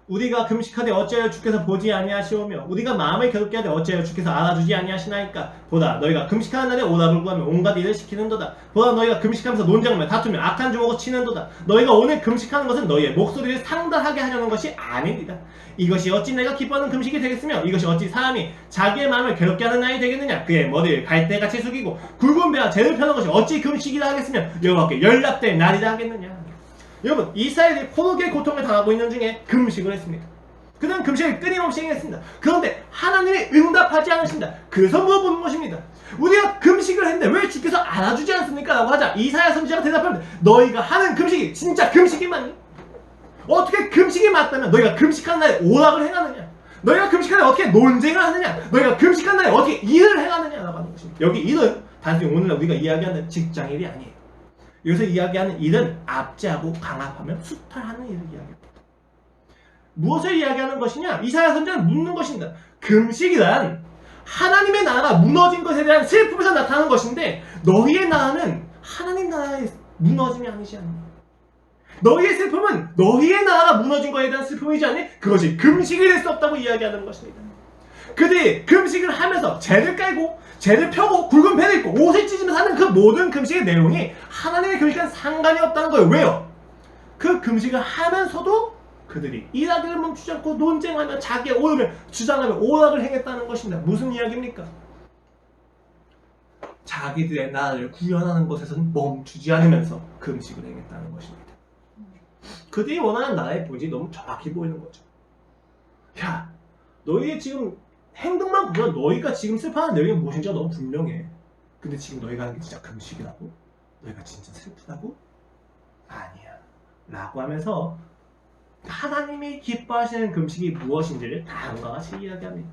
우리가 금식하되 어찌하여 주께서 보지 아니하시오며 우리가 마음을 괴롭게 하되 어찌하여 주께서 알아주지 아니하시나이까. 보다 너희가 금식하는 날에 오답을 구하며 온갖 일을 시키는도다. 보다 너희가 금식하면서 논쟁하며 다투며 악한 주먹으로 치는도다. 너희가 오늘 금식하는 것은 너희의 목소리를 상달하게 하려는 것이 아닙니다. 이것이 어찌 내가 기뻐하는 금식이 되겠으며 이것이 어찌 사람이 자기의 마음을 괴롭게 하는 날이 되겠느냐. 그의 머리를 갈대같이 숙이고 굵은 배와 재를 펴는 것이 어찌 금식이라 하겠으며 여호와께 연락될 날이라 하겠느냐. 여러분, 이스라엘이 포로기의 고통을 당하고 있는 중에 금식을 했습니다. 그는 금식을 끊임없이 행했습니다. 그런데 하나님이 응답하지 않으신다. 그래서 물어보는 것입니다. 우리가 금식을 했는데 왜 주께서 알아주지 않습니까? 라고 하자 이사야 선지자가 대답합니다. 너희가 하는 금식이 진짜 금식이 맞니? 어떻게 금식이 맞다면 너희가 금식하는 날에 오락을 행하느냐? 너희가 금식하는 날에 어떻게 논쟁을 하느냐? 너희가 금식하는 날에 어떻게 일을 행하느냐? 라고 하는 것입니다. 여기 일은 단순히 오늘날 우리가 이야기하는 직장일이 아니에요. 여기서 이야기하는 일은 압제하고 강압하며 수탈하는 일을 이야기합니다. 무엇을 이야기하는 것이냐? 이사야 선지자는 묻는 것입니다. 금식이란 하나님의 나라가 무너진 것에 대한 슬픔에서 나타나는 것인데 너희의 나라는 하나님 나라의 무너짐이 아니지 않니? 너희의 슬픔은 너희의 나라가 무너진 것에 대한 슬픔이지 않니? 그것이 금식이 될 수 없다고 이야기하는 것입니다. 그들이 금식을 하면서 재를 깔고 재를 펴고 굵은 배를 입고 옷을 찢으면서 하는 그 모든 금식의 내용이 하나님의 금식과는 상관이 없다는 거예요. 왜요? 그 금식을 하면서도 그들이 일하기를 멈추지 않고 논쟁하며 자기의 옳음을 주장하며 오락을 행했다는 것입니다. 무슨 이야기입니까? 자기들의 나라를 구현하는 것에서는 멈추지 않으면서 금식을 행했다는 것입니다. 그들이 원하는 나라의 본질이 너무 정확히 보이는 거죠. 야, 너희의 지금 행동만 보면 너희가 지금 슬퍼하는 내용이 무엇인지가 너무 분명해. 근데 지금 너희가 하는 게 진짜 금식이라고? 너희가 진짜 슬프다고? 아니야. 라고 하면서 하나님이 기뻐하시는 금식이 무엇인지를 다음과 같이 이야기합니다.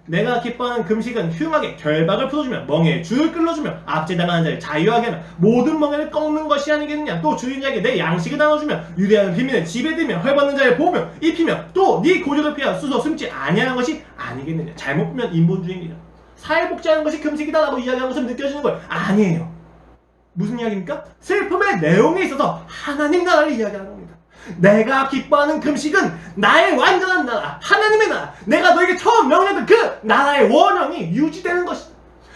내가 기뻐하는 금식은 흉하게 결박을 풀어주며 멍에의 줄을 끌어주며 압제당하는 자를 자유하게 하며 모든 멍에를 꺾는 것이 아니겠느냐. 또 주인에게 내 양식을 나눠주며 유대하는 빈민을 집에 들며 헐벗는 자를 보며 입히며 또 네 고조를 피하여 쑤서 숨지 아니하는 것이 아니겠느냐. 잘못 보면 인본주의입니다. 사회복지하는 것이 금식이다 라고 이야기하는 것처럼 느껴지는 거예요. 아니에요. 무슨 이야기입니까? 슬픔의 내용에 있어서 하나님 나라를 이야기하는 겁니다. 내가 기뻐하는 금식은 나의 완전한 나라, 하나님의 나라, 내가 너에게 처음 명령했던 그 나라의 원형이 유지되는 것이다.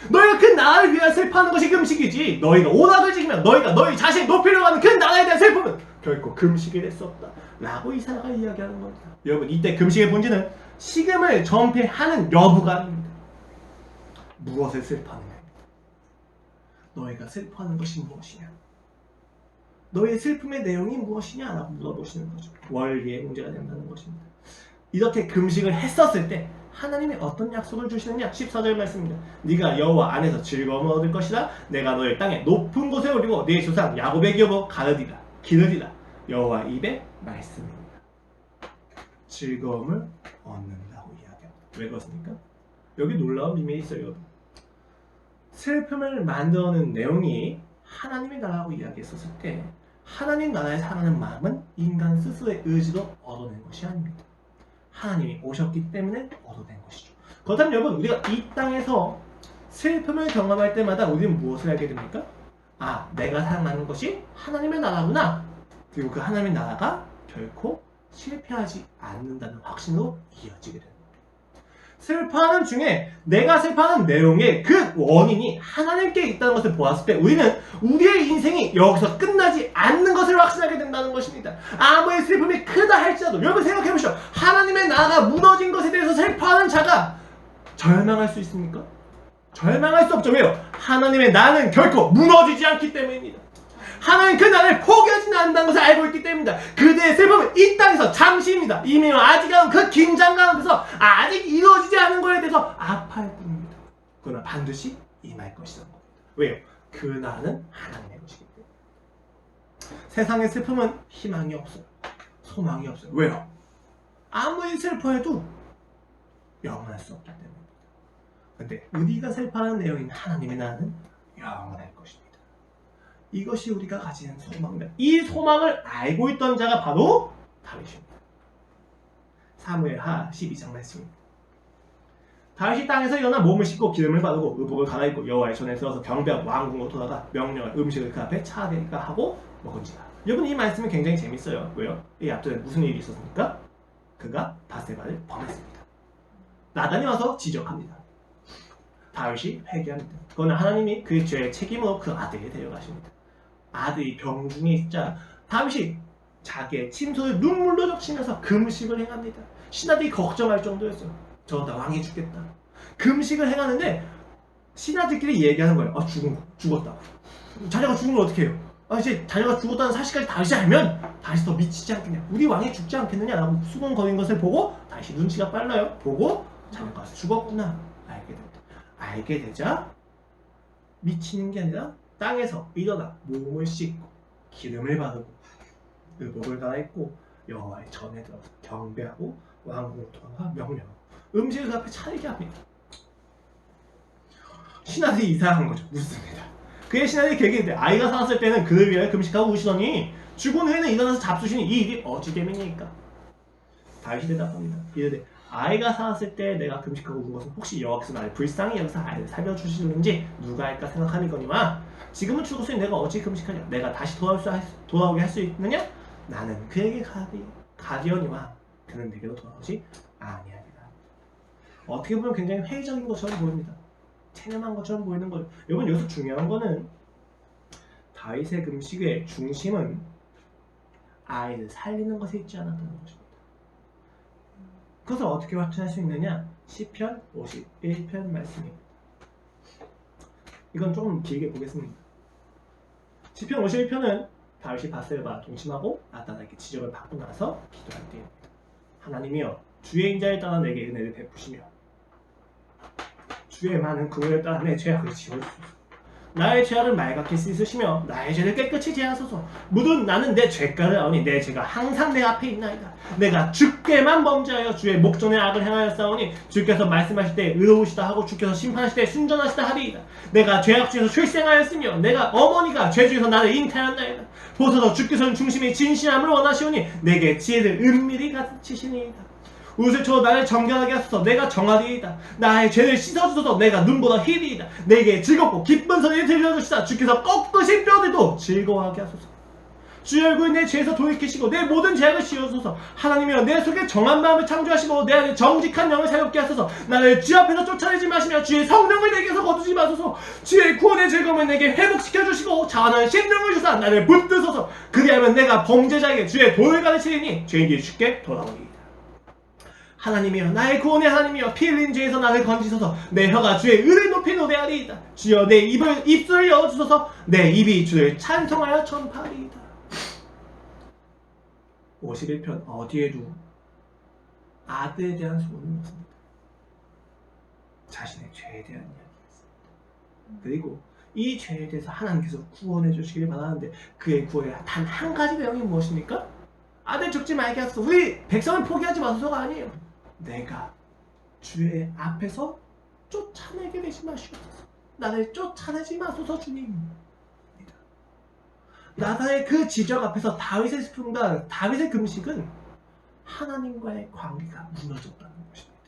너희가 그 나라를 위하여 슬퍼하는 것이 금식이지, 너희가 오락을 지키며 너희가 너희 자신을 높이려고 하는 그 나라에 대한 슬픔은 결코 금식이 될 수 없다 라고 이사야가 이야기하는 겁니다. 여러분, 이때 금식의 본질은 식음을 전폐하는 여부가 아닙니다. 무엇을 슬퍼하느냐입니다. 너희가 슬퍼하는 것이 무엇이냐, 너의 슬픔의 내용이 무엇이냐 라고 물어보시는 거죠. 원리의 문제가 된다는 것입니다. 이렇게 금식을 했었을 때 하나님이 어떤 약속을 주시느냐. 14절 말씀입니다. 네가 여호와 안에서 즐거움을 얻을 것이라. 내가 너를 땅에 높은 곳에 올리고 네 조상 야곱의 기업으로 기르리라. 여호와 입의 말씀입니다. 즐거움을 얻는다고 이야기합니다. 왜 그렇습니까? 여기 놀라운 비밀이 있어요. 여러분. 슬픔을 만들어내는 내용이 하나님의 나라라고 이야기했었을 때 하나님 나라에 사랑하는 마음은 인간 스스로의 의지로 얻어낸 것이 아닙니다. 하나님이 오셨기 때문에 얻어낸 것이죠. 그렇다면 여러분, 우리가 이 땅에서 슬픔을 경험할 때마다 우리는 무엇을 알게 됩니까? 아, 내가 사랑하는 것이 하나님의 나라구나. 그리고 그 하나님의 나라가 결코 실패하지 않는다는 확신으로 이어지게 됩니다. 슬퍼하는 중에 내가 슬퍼하는 내용의 그 원인이 하나님께 있다는 것을 보았을 때 우리는 우리의 인생이 여기서 끝나지 않는 것을 확신하게 된다는 것입니다. 아무리 슬픔이 크다 할지라도 여러분 생각해보시오. 하나님의 나라가 무너진 것에 대해서 슬퍼하는 자가 절망할 수 있습니까? 절망할 수 없죠. 왜요? 하나님의 나라는 결코 무너지지 않기 때문입니다. 하나님 그 나라를 포기하지는 않는다는 것을 알고 있기 때문입니다. 그대의 슬픔은 이 땅에서 잠시입니다. 이미 아직은 그 긴장감에서 아직 이루어지지 않은 것에 대해서 아파할 뿐입니다. 그러나 반드시 임할 것이라는 겁니다. 왜요? 그 나라는 하나님의 것이기 때문에. 세상의 슬픔은 희망이 없어요. 소망이 없어요. 왜요? 아무리 슬퍼해도 영원할 수 없기 때문입니다. 그런데 우리가 슬퍼하는 내용인 하나님의 나라는 영원할 것입니다. 이것이 우리가 가지는 소망입니다. 이 소망을 알고 있던 자가 바로 다윗입니다. 사무엘하 12장 말씀입니다. 다윗이 땅에서 일어나 몸을 씻고 기름을 바르고 의복을 갈아입고 여호와의 전에 들어서 경배하고 왕궁으로 돌아가 명령할 음식을 그 앞에 차례가 하고 먹은지라. 여러분, 이 말씀이 굉장히 재밌어요. 왜요? 이 앞전에 무슨 일이 있었습니까? 그가 바세바를 범했습니다. 나단이 와서 지적합니다. 다윗이 회개합니다. 그러나 하나님이 그 죄의 책임으로 그 아들을 데려가십니다. 아들이 병중에 있자 다윗이 자기의 침소를 눈물로 적시면서 금식을 행합니다. 신하들이 걱정할 정도였어요. 저러다 왕이 죽겠다. 금식을 행하는데 신하들끼리 얘기하는 거예요. 아, 죽었다고. 자녀가 죽은 걸 어떻게 해요? 아, 이제 자녀가 죽었다는 사실까지 다윗이 알면 다윗이 더 미치지 않겠냐. 우리 왕이 죽지 않겠느냐라고 수군거린 것을 보고 다윗이 눈치가 빨라요. 보고 자녀가 죽었구나 알게 됩니다. 알게 되자 미치는 게 아니라 땅에서 일어나 몸을 씻고 기름을 바르고 의복을 갈아입고 여호와의 전에 들어서 경배하고 왕궁으로 돌아가 명령하고 음식을 그 앞에 차리게 합니다. 신하들이 이상한 거죠. 묻습니다. 그의 신하들이 계기인데 아이가 살았을 때는 그를 위하여 금식하고 우시더니 죽은 후에는 일어나서 잡수시니 이 일이 어찌됨이니까. 다윗이 대답합니다. 이르되 아이가 살았을 때 내가 금식하고 운 것은 혹시 여호와께서 나를 불쌍히 여기서 아이를 살려주시는지 누가 알까 생각하니거니와 지금은 죽었으니 내가 어찌 금식하냐. 내가 다시 돌아오게 할 수 있느냐. 나는 그에게 가리오니와 그는 내게로 돌아오지 아니하리라. 어떻게 보면 굉장히 회의적인 것처럼 보입니다. 체념한 것처럼 보이는 거예요. 여러분, 여기서 중요한 거는 다윗의 금식의 중심은 아이를 살리는 것에 있지 않았다는 것입니다. 그것을 어떻게 확신할 수 있느냐? 시편 51편 말씀입니다. 이건 조금 길게 보겠습니다. 시편 51편은 다윗이 바세바 동침하고 나단에게 지적을 받고 나서 기도할 때입니다. 하나님이여, 주의 인자를 따라 내게 은혜를 베푸시며 주의 많은 긍휼을 따라 내 죄악을 지워주소서. 나의 죄악을 말갛게 씻으시며 나의 죄를 깨끗이 제하소서. 무릇 나는 내 죄가를 아오니 내 죄가 항상 내 앞에 있나이다. 내가 주께만 범죄하여 주의 목전에 악을 행하였사오니 주께서 말씀하실 때 의로우시다 하고 주께서 심판하실 때 순전하시다 하리이다. 내가 죄악 중에서 출생하였으며 내가 어머니가 죄 중에서 나를 잉태하였나이다. 보소서, 주께서는 중심이 진실함을 원하시오니 내게 지혜를 은밀히 가르치시니이다. 웃을 쳐 나를 정결하게 하소서. 내가 정하리이다. 나의 죄를 씻어주소서. 내가 눈보다 희리이다. 내게 즐겁고 기쁜 소리를 들려주시다. 주께서 꺾으신 뼈들도 즐거워하게 하소서. 주의 얼굴 내 죄에서 돌이키시고 내 모든 죄악을 씌우소서. 하나님이여, 내 속에 정한 마음을 창조하시고 내 안에 정직한 영을 사롭게 하소서. 나를 주 앞에서 쫓아내지 마시며 주의 성령을 내게서 거두지 마소서. 주의 구원의 즐거움을 내게 회복시켜 주시고 자원한 심령을 주사 나를 붙드소서. 그리하면 내가 범죄자에게 주의 도를 가르치리니 죄인들이 쉽게 돌아오리이다. 하나님이여, 나의 구원의 하나님이여, 피 흘린 죄에서 나를 건지소서. 내 혀가 주의 의를 높이 노래하리이다. 주여, 내 입술을 열어주소서. 내 입이 주를 찬송하여 전파하리이다. 51편 어디에도 아들에 대한 소원은 없습니다. 자신의 죄에 대한 이야기였습니다. 그리고 이 죄에 대해서 하나님께서 구원해 주시길 바라는데 그의 구원의 단 한 가지 내용이 무엇입니까? 아들 죽지 말게 하소서. 우리 백성을 포기하지 마소서가 아니에요. 내가 주의 앞에서 쫓아내게 되지 마시옵소서. 나를 쫓아내지 마소서 주님. 나사의 그 지적 앞에서 다윗의 슬픔과 다윗의 금식은 하나님과의 관계가 무너졌다는 것입니다.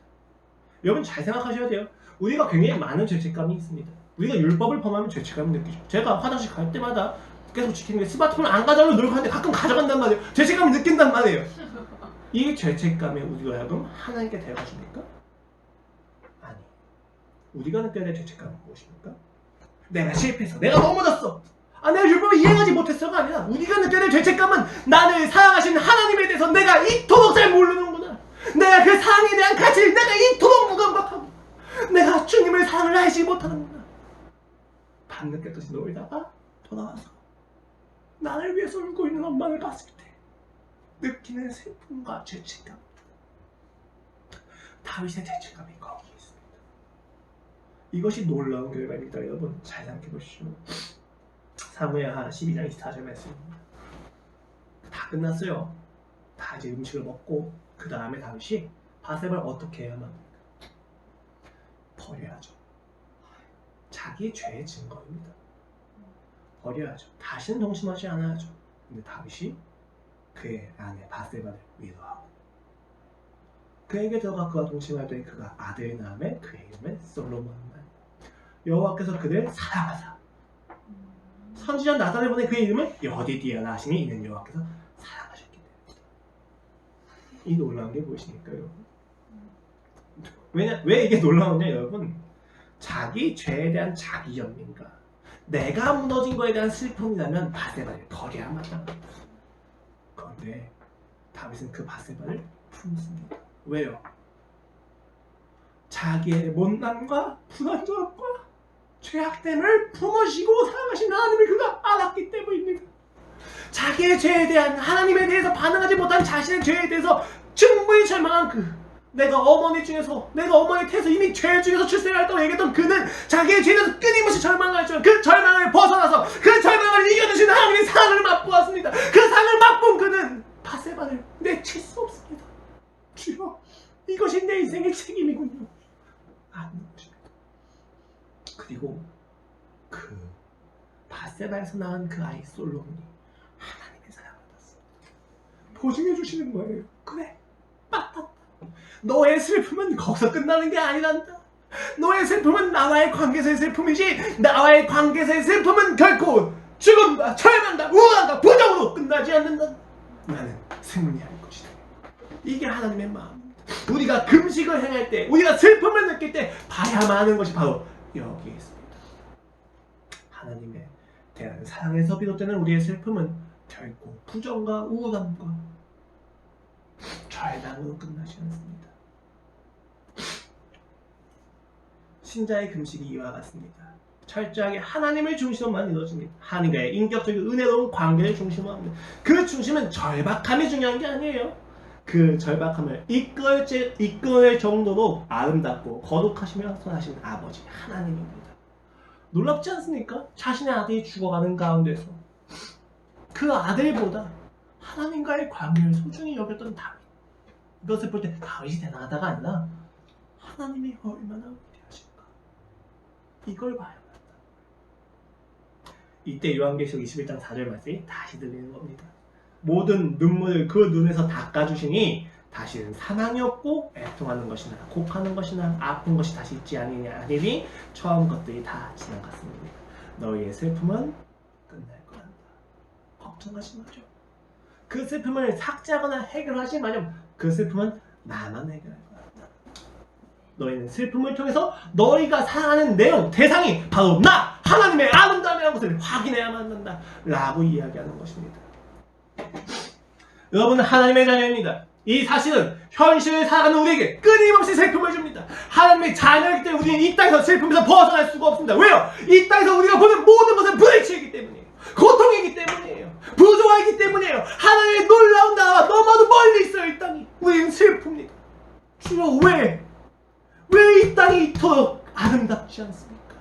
여러분 잘 생각하셔야 돼요. 우리가 굉장히 많은 죄책감이 있습니다. 우리가 율법을 범하면 죄책감을 느끼죠. 제가 화장실 갈 때마다 계속 지키는 게 스마트폰을 안 가져가려고 노력하는데 가끔 가져간단 말이에요. 죄책감을 느낀단 말이에요. 이 죄책감에 우리가 하여금 하나님께 데려가십니까? 아니. 우리가 느껴야 될 죄책감은 무엇입니까? 내가 실패해서, 내가 넘어졌어. 내가 율법을 이행하지 못했어가 아니라 우리가 느껴야 될 죄책감은 나를 사랑하신 하나님에 대해서 내가 이토록 잘 모르는구나. 내가 그 사랑에 대한 가치를 내가 이토록 무감각하고 내가 주님의 사랑을 알지 못하는구나. 밤늦게까지 놀다가 돌아와서 나를 위해서 울고 있는 엄마를 봤을 때 느끼는 슬픔과 죄책감. 다윗의 죄책감이 거기에 있습니다. 이것이 놀라운 결과입니다. 여러분 잘 생각해 보시죠. 사무엘하 12장 24절 말씀입니다. 다 끝났어요. 다 이제 음식을 먹고 그 다음에 다윗이 바세바를 어떻게 해야만 합니까? 버려야죠. 자기의 죄의 증거입니다. 버려야죠. 다시는 동심하지 않아야죠. 근데 다윗이 그의 아내 바세바를 위로하고 그에게 들어가 그와 동침하더니 그가 아들을 낳음에 그의 이름을 솔로몬이라. 여호와께서 그를 사랑하사 선지자 나단을 보내 그의 이름을 여디디아라 하시니 이는 여호와께서 사랑하셨기 때문이다. 이 놀라운 게 무엇입니까, 여러분? 왜 이게 놀라우냐, 여러분? 자기 죄에 대한 자기 연민과 내가 무너진 거에 대한 슬픔이라면 바세바를 버려야 마땅합니다. 그런데 다윗은 그 바세바를 품습니다. 왜요? 자기의 못남과 불완전함과 죄악됨을 품으시고 사랑하신 하나님을 그가 알았기 때문입니다. 자기의 죄에 대한, 하나님에 대해서 반응하지 못한 자신의 죄에 대해서 충분히 절망한 내가 어머니 태에서 이미 죄 중에서 출생했다고 얘기했던 그는 자기의 죄에 대해서 끊임없이 절망하였지만 그 절망을 벗어나서 그 절망을 이겨내시는 하나님의 사랑을 맛보았습니다. 그 사랑을 맛본 그는 바세바를 내칠 수 없습니다. 주여, 이것이 내 인생의 책임이군요. 아는 것입니다. 그리고 그 바세바에서 낳은 그 아이 솔로몬이 하나님의 사랑을 받았습니다. 보증해 주시는 거예요. 그래, 맞다. 너의 슬픔은 거기서 끝나는 게 아니란다. 너의 슬픔은 나와의 관계에서의 슬픔이지 나와의 관계에서의 슬픔은 결코 죽음과 절망과 우울함과 부정으로 끝나지 않는다. 나는 승리할 것이다. 이게 하나님의 마음입니다. 우리가 금식을 행할 때, 우리가 슬픔을 느낄 때 봐야만 하는 것이 바로 여기에 있습니다. 하나님에 대한 사랑에서 비롯되는 우리의 슬픔은 결코 부정과 우울함과 절망으로 끝나지 않습니다. 신자의 금식이 이와 같습니다. 철저하게 하나님을 중심으로만 이루어집니다. 하나님과의 인격적인 은혜로운 관계를 중심으로 합니다. 그 중심은 절박함이 중요한 게 아니에요. 그 절박함을 이끌 정도로 아름답고 거룩하시며 선하신 아버지 하나님입니다. 놀랍지 않습니까? 자신의 아들이 죽어가는 가운데서 그 아들보다 하나님과의 관계를 소중히 여겼던 다윗. 이것을 볼 때 다윗이 대단하다가 아니라 하나님이 얼마나 위대하실까, 이걸 봐야 한다. 이때 요한계시록 21장 4절 말씀이 다시 들리는 겁니다. 모든 눈물을 그 눈에서 닦아주시니 다시는 사망이 없고 애통하는 것이나 곡하는 것이나 아픈 것이 다시 있지 아니니 처음 것들이 다 지나갔습니다. 너희의 슬픔은 끝날 거란다. 걱정하지 마죠. 그 슬픔을 삭제하거나 해결하지 마렴. 그 슬픔은 나만 해결할 거란다. 너희는 슬픔을 통해서 너희가 사랑하는 내용, 대상이 바로 나, 하나님의 아름다움이라는 것을 확인해야만 한다 라고 이야기하는 것입니다. 여러분은 하나님의 자녀입니다. 이 사실은 현실을 살아가는 우리에게 끊임없이 슬픔을 줍니다. 하나님의 자녀이기 때문에 우리는 이 땅에서 슬픔에서 벗어날 수가 없습니다. 왜요? 이 땅에서 우리가 보는 모든 것은 불의치이기 때문이에요. 고통이기 때문이에요. 부조화이기 때문이에요. 하나님의 놀라운 나라와 너무나도 멀리 있어요. 이 땅이. 우리는 슬픕니다. 주여, 왜 이 땅이 이토록 아름답지 않습니까?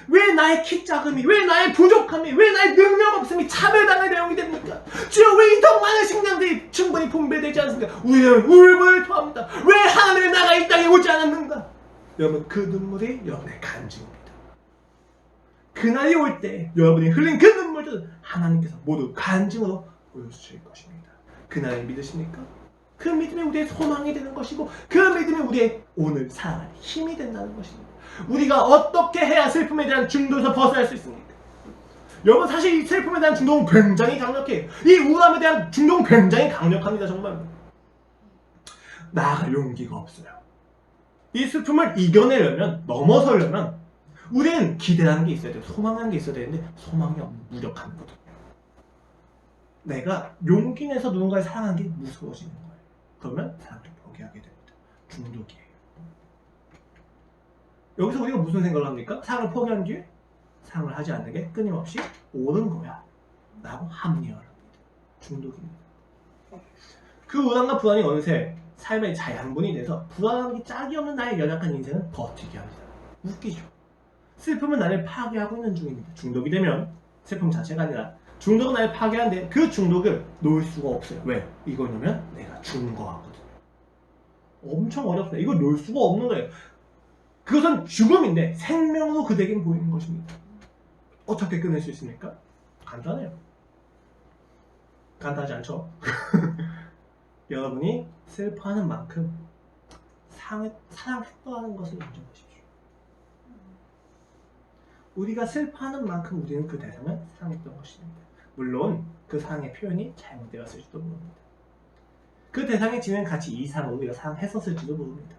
왜 나의 키 작음이, 왜 나의 부족함이, 왜 나의 능력 없음이 차별당할 내용이 됩니까? 주여, 왜 이토록 많은 식량들이 충분히 분배되지 않습니까? 우리는 울분을 토합니다. 왜 하나님의 나라가 이 땅에 오지 않았는가? 여러분, 그 눈물이 여러분의 간증입니다. 그날이 올 때 여러분이 흘린 그 눈물 모든 하나님께서 모두 간증으로 보여주실 것입니다. 그날을 믿으십니까? 그 믿음이 우리의 소망이 되는 것이고 그 믿음이 우리의 오늘 살아갈 힘이 된다는 것입니다. 우리가 어떻게 해야 슬픔에 대한 중독에서 벗어날 수 있습니까? 여러분 사실 이 슬픔에 대한 중독은 굉장히 강력해요. 이 우울함에 대한 중독은 굉장히 강력합니다. 정말 나아갈 용기가 없어요. 이 슬픔을 이겨내려면 넘어서려면 우리는 기대라는 게 있어야 돼요. 소망이라는 게 있어야 되는데 소망이 없는 무력함이거든요. 내가 용기 내서 누군가를 사랑하는 게 무서워지는 거예요. 그러면 사랑을 포기하게 됩니다. 중독이에요. 여기서 우리가 무슨 생각을 합니까? 사랑을 포기한 뒤에 사랑을 하지 않는 게 끊임없이 옳은 거야 라고 합리화를 합니다. 중독입니다. 그 우울함과 불안이 어느새 삶의 자양분이 돼서 불안함이 짝이 없는 나의 연약한 인생은 버티게 합니다. 웃기죠? 슬픔은 나를 파괴하고 있는 중입니다. 중독이 되면 슬픔 자체가 아니라 중독은 나를 파괴하는데 그 중독을 놓을 수가 없어요. 왜? 이거냐면 내가 죽는 거 같거든요. 엄청 어렵습니다. 이걸 놓을 수가 없는 거예요. 그것은 죽음인데 생명으로 그대에게 보이는 것입니다. 어떻게 끊을 수 있습니까? 간단해요. 간단하지 않죠? 여러분이 슬퍼하는 만큼 사랑했다는 것을 인정하십시오. 우리가 슬퍼하는 만큼 우리는 그 대상을 사랑했던 것입니다. 물론 그 사랑의 표현이 잘못되었을지도 모릅니다. 그 대상이 지닌 가치 이상으로 우리가 사랑했었을지도 모릅니다.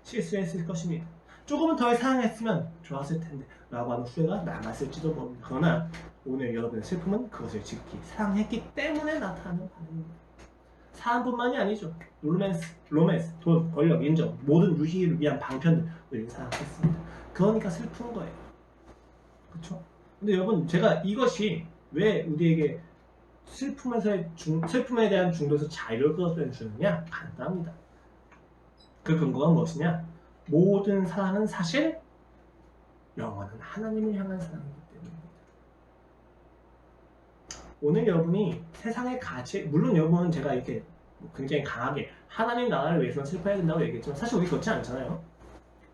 실수했을 것입니다. 조금은 더 사랑했으면 좋았을 텐데 라고 하는 후회가 남았을지도 모릅니다. 그러나 오늘 여러분의 슬픔은 그것을 지극히 사랑했기 때문에 나타나는 반응입니다. 사랑뿐만이 아니죠. 로맨스, 돈, 권력, 인정, 모든 유희를 위한 방편들 우리는 사랑했습니다. 그러니까 슬픈 거예요. 그렇죠? 근데 여러분 제가 이것이 왜 우리에게 슬픔에 대한 중독에서 자유를 끌어주느냐? 간단합니다. 그 근거가 무엇이냐? 모든 사랑은 사실 영원한 하나님을 향한 사랑이기 때문입니다. 오늘 여러분이 세상의 가치, 물론 여러분은 제가 이렇게 굉장히 강하게 하나님 나라를 위해서는 슬퍼해야 된다고 얘기했지만 사실 우리 그렇지 않잖아요.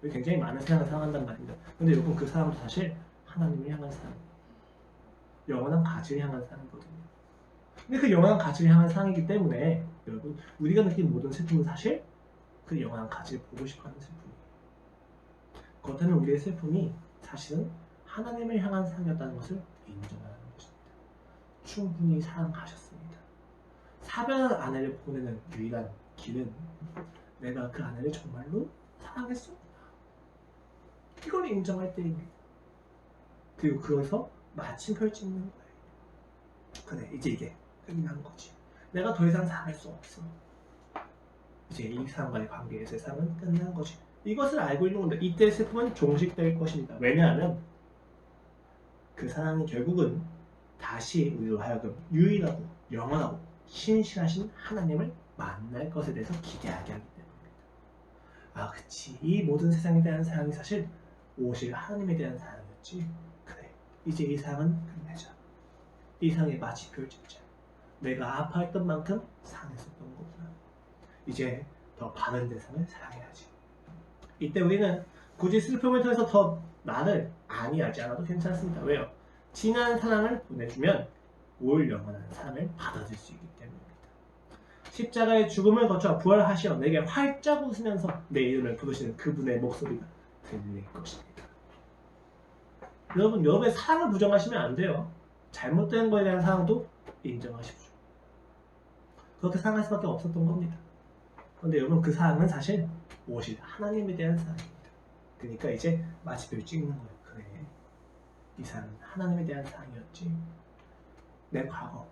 우리 굉장히 많은 세상을 사랑한단 말입니다. 근데 여러분 그 사랑도 사실 하나님을 향한 사랑, 영원한 가치를 향한 사랑이거든요. 근데 그 영원한 가치를 향한 사랑이기 때문에 여러분 우리가 느낀 모든 슬픔은 사실 그 영원한 가치를 보고 싶어하는 슬픔이에요. 그렇다면 우리의 슬픔이 사실은 하나님을 향한 사랑이었다는 것을 인정하는 것입니다. 충분히 사랑하셨습니다. 사별한 아내를 보내는 유일한 길은 내가 그 아내를 정말로 사랑했어? 이걸 인정할 때입니다. 그리고 그것서 마침표를 찍는 거예요. 그래, 이제 이게 끝난 거지. 내가 더 이상 사랑할 수 없어. 이제 이 사람과의 관계에서의 사랑은 끝난 거지. 이것을 알고 있는 건데 이때 슬픔은 종식될 것입니다. 왜냐하면 그 사랑이 결국은 다시 우리로 하여금 유일하고 영원하고 신실하신 하나님을 만날 것에 대해서 기대하게 하기 때문입니다. 아 그치, 이 모든 세상에 대한 사랑이 사실 오실 하나님에 대한 사랑이었지. 그래, 이제 이 사랑은 끝내자. 이 사랑에 마침표를 찍자. 내가 아파했던 만큼 사랑했었던 거구나. 이제 더 바른 대상을 사랑해야지. 이때 우리는 굳이 슬픔을 통해서 더 나를 안위하지 않아도 괜찮습니다. 왜요? 진한 사랑을 보내주면 올 영원한 사랑을 받아들일 수 있기 때문입니다. 십자가의 죽음을 거쳐 부활하시어 내게 활짝 웃으면서 내 이름을 부르시는 그분의 목소리가 들릴 것입니다. 여러분의 사랑을 부정하시면 안 돼요. 잘못된 것에 대한 사랑도 인정하십시오. 그렇게 사랑할 수밖에 없었던 겁니다. 그런데 여러분 그 사랑은 사실 오실 하나님에 대한 사랑입니다. 그러니까 이제 마침표를 찍는 거예요. 그래, 이 사랑은 하나님에 대한 사랑이었지. 내 과거,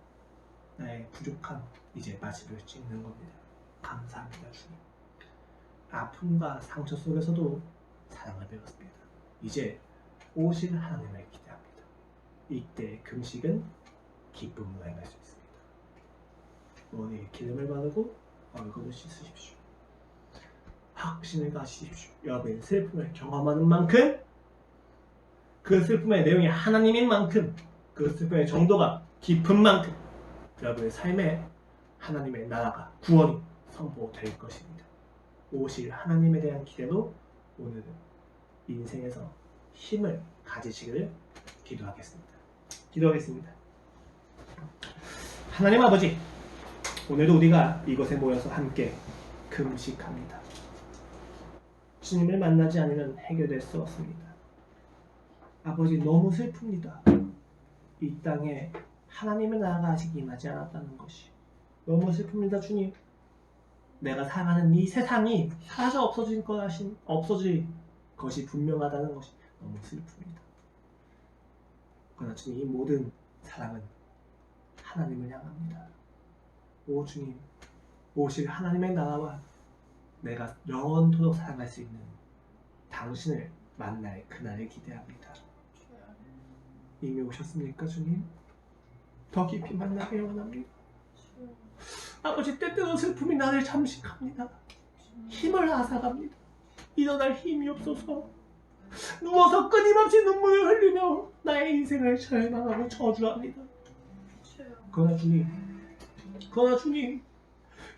나의 부족함, 이제 마침표를 찍는 겁니다. 감사합니다 주님. 아픔과 상처 속에서도 사랑을 배웠습니다. 이제 오실 하나님을 기대합니다. 이때 금식은 기쁨으로 행할 수 있습니다. 머리에 기름을 바르고 얼굴을 씻으십시오. 확신을 가지십시오. 여러분의 슬픔을 경험하는 만큼 그 슬픔의 내용이 하나님인 만큼 그 슬픔의 정도가 깊은 만큼 여러분의 삶에 하나님의 나라가 구원이 선포될 것입니다. 오실 하나님에 대한 기대로 오늘은 인생에서 힘을 가지시기를 기도하겠습니다. 기도하겠습니다. 하나님 아버지, 오늘도 우리가 이곳에 모여서 함께 금식합니다. 주님을 만나지 않으면 해결될 수 없습니다. 아버지, 너무 슬픕니다. 이 땅에 하나님의 나라가 아직 임하지 않았다는 것이 너무 슬픕니다. 주님, 내가 사랑하는 이 세상이 사라져 없어질 것이 분명하다는 것이 너무 슬픕니다. 그러나 주님, 이 모든 사랑은 하나님을 향합니다. 오 주님, 오실 하나님의 나라와 내가 영원토록 사랑할 수 있는 당신을 만날 그날을 기대합니다. 이미 오셨습니까, 주님? 더 깊이 만나길 원합니다. 아버지, 때때로 슬픔이 나를 잠식합니다. 힘을 앗아갑니다. 일어날 힘이 없어서 누워서 끊임없이 눈물을 흘리며 나의 인생을 절망하고 저주합니다. 그러나 주님,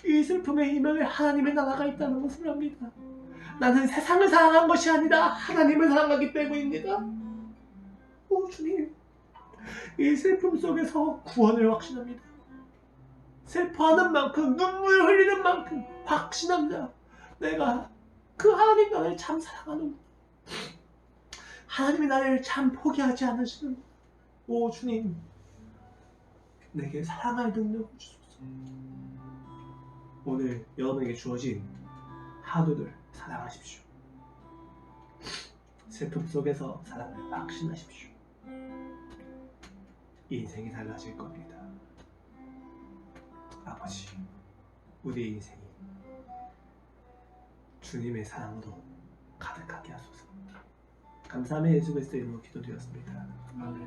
이 슬픔의 이면에 하나님의 나라가 있다는 것을 압니다. 나는 세상을 사랑한 것이 아니라 하나님을 사랑하기 때문입니다. 오 주님, 이 슬픔 속에서 구원을 확신합니다. 슬퍼하는 만큼, 눈물을 흘리는 만큼 확신합니다. 내가 그 하나님 나라를 참 사랑하는, 하나님이 나를 참 포기하지 않으시는, 오 주님, 내게 사랑할 능력을 주소서. 오늘 여러분에게 주어진 하루를 사랑하십시오. 슬픔 속에서 사랑을 확신하십시오. 인생이 달라질 겁니다. 아버지, 우리의 인생이 주님의 사랑으로 가득하게 하소서. 감사함의 예수 그리스도의 이름으로 기도드렸습니다. 아멘.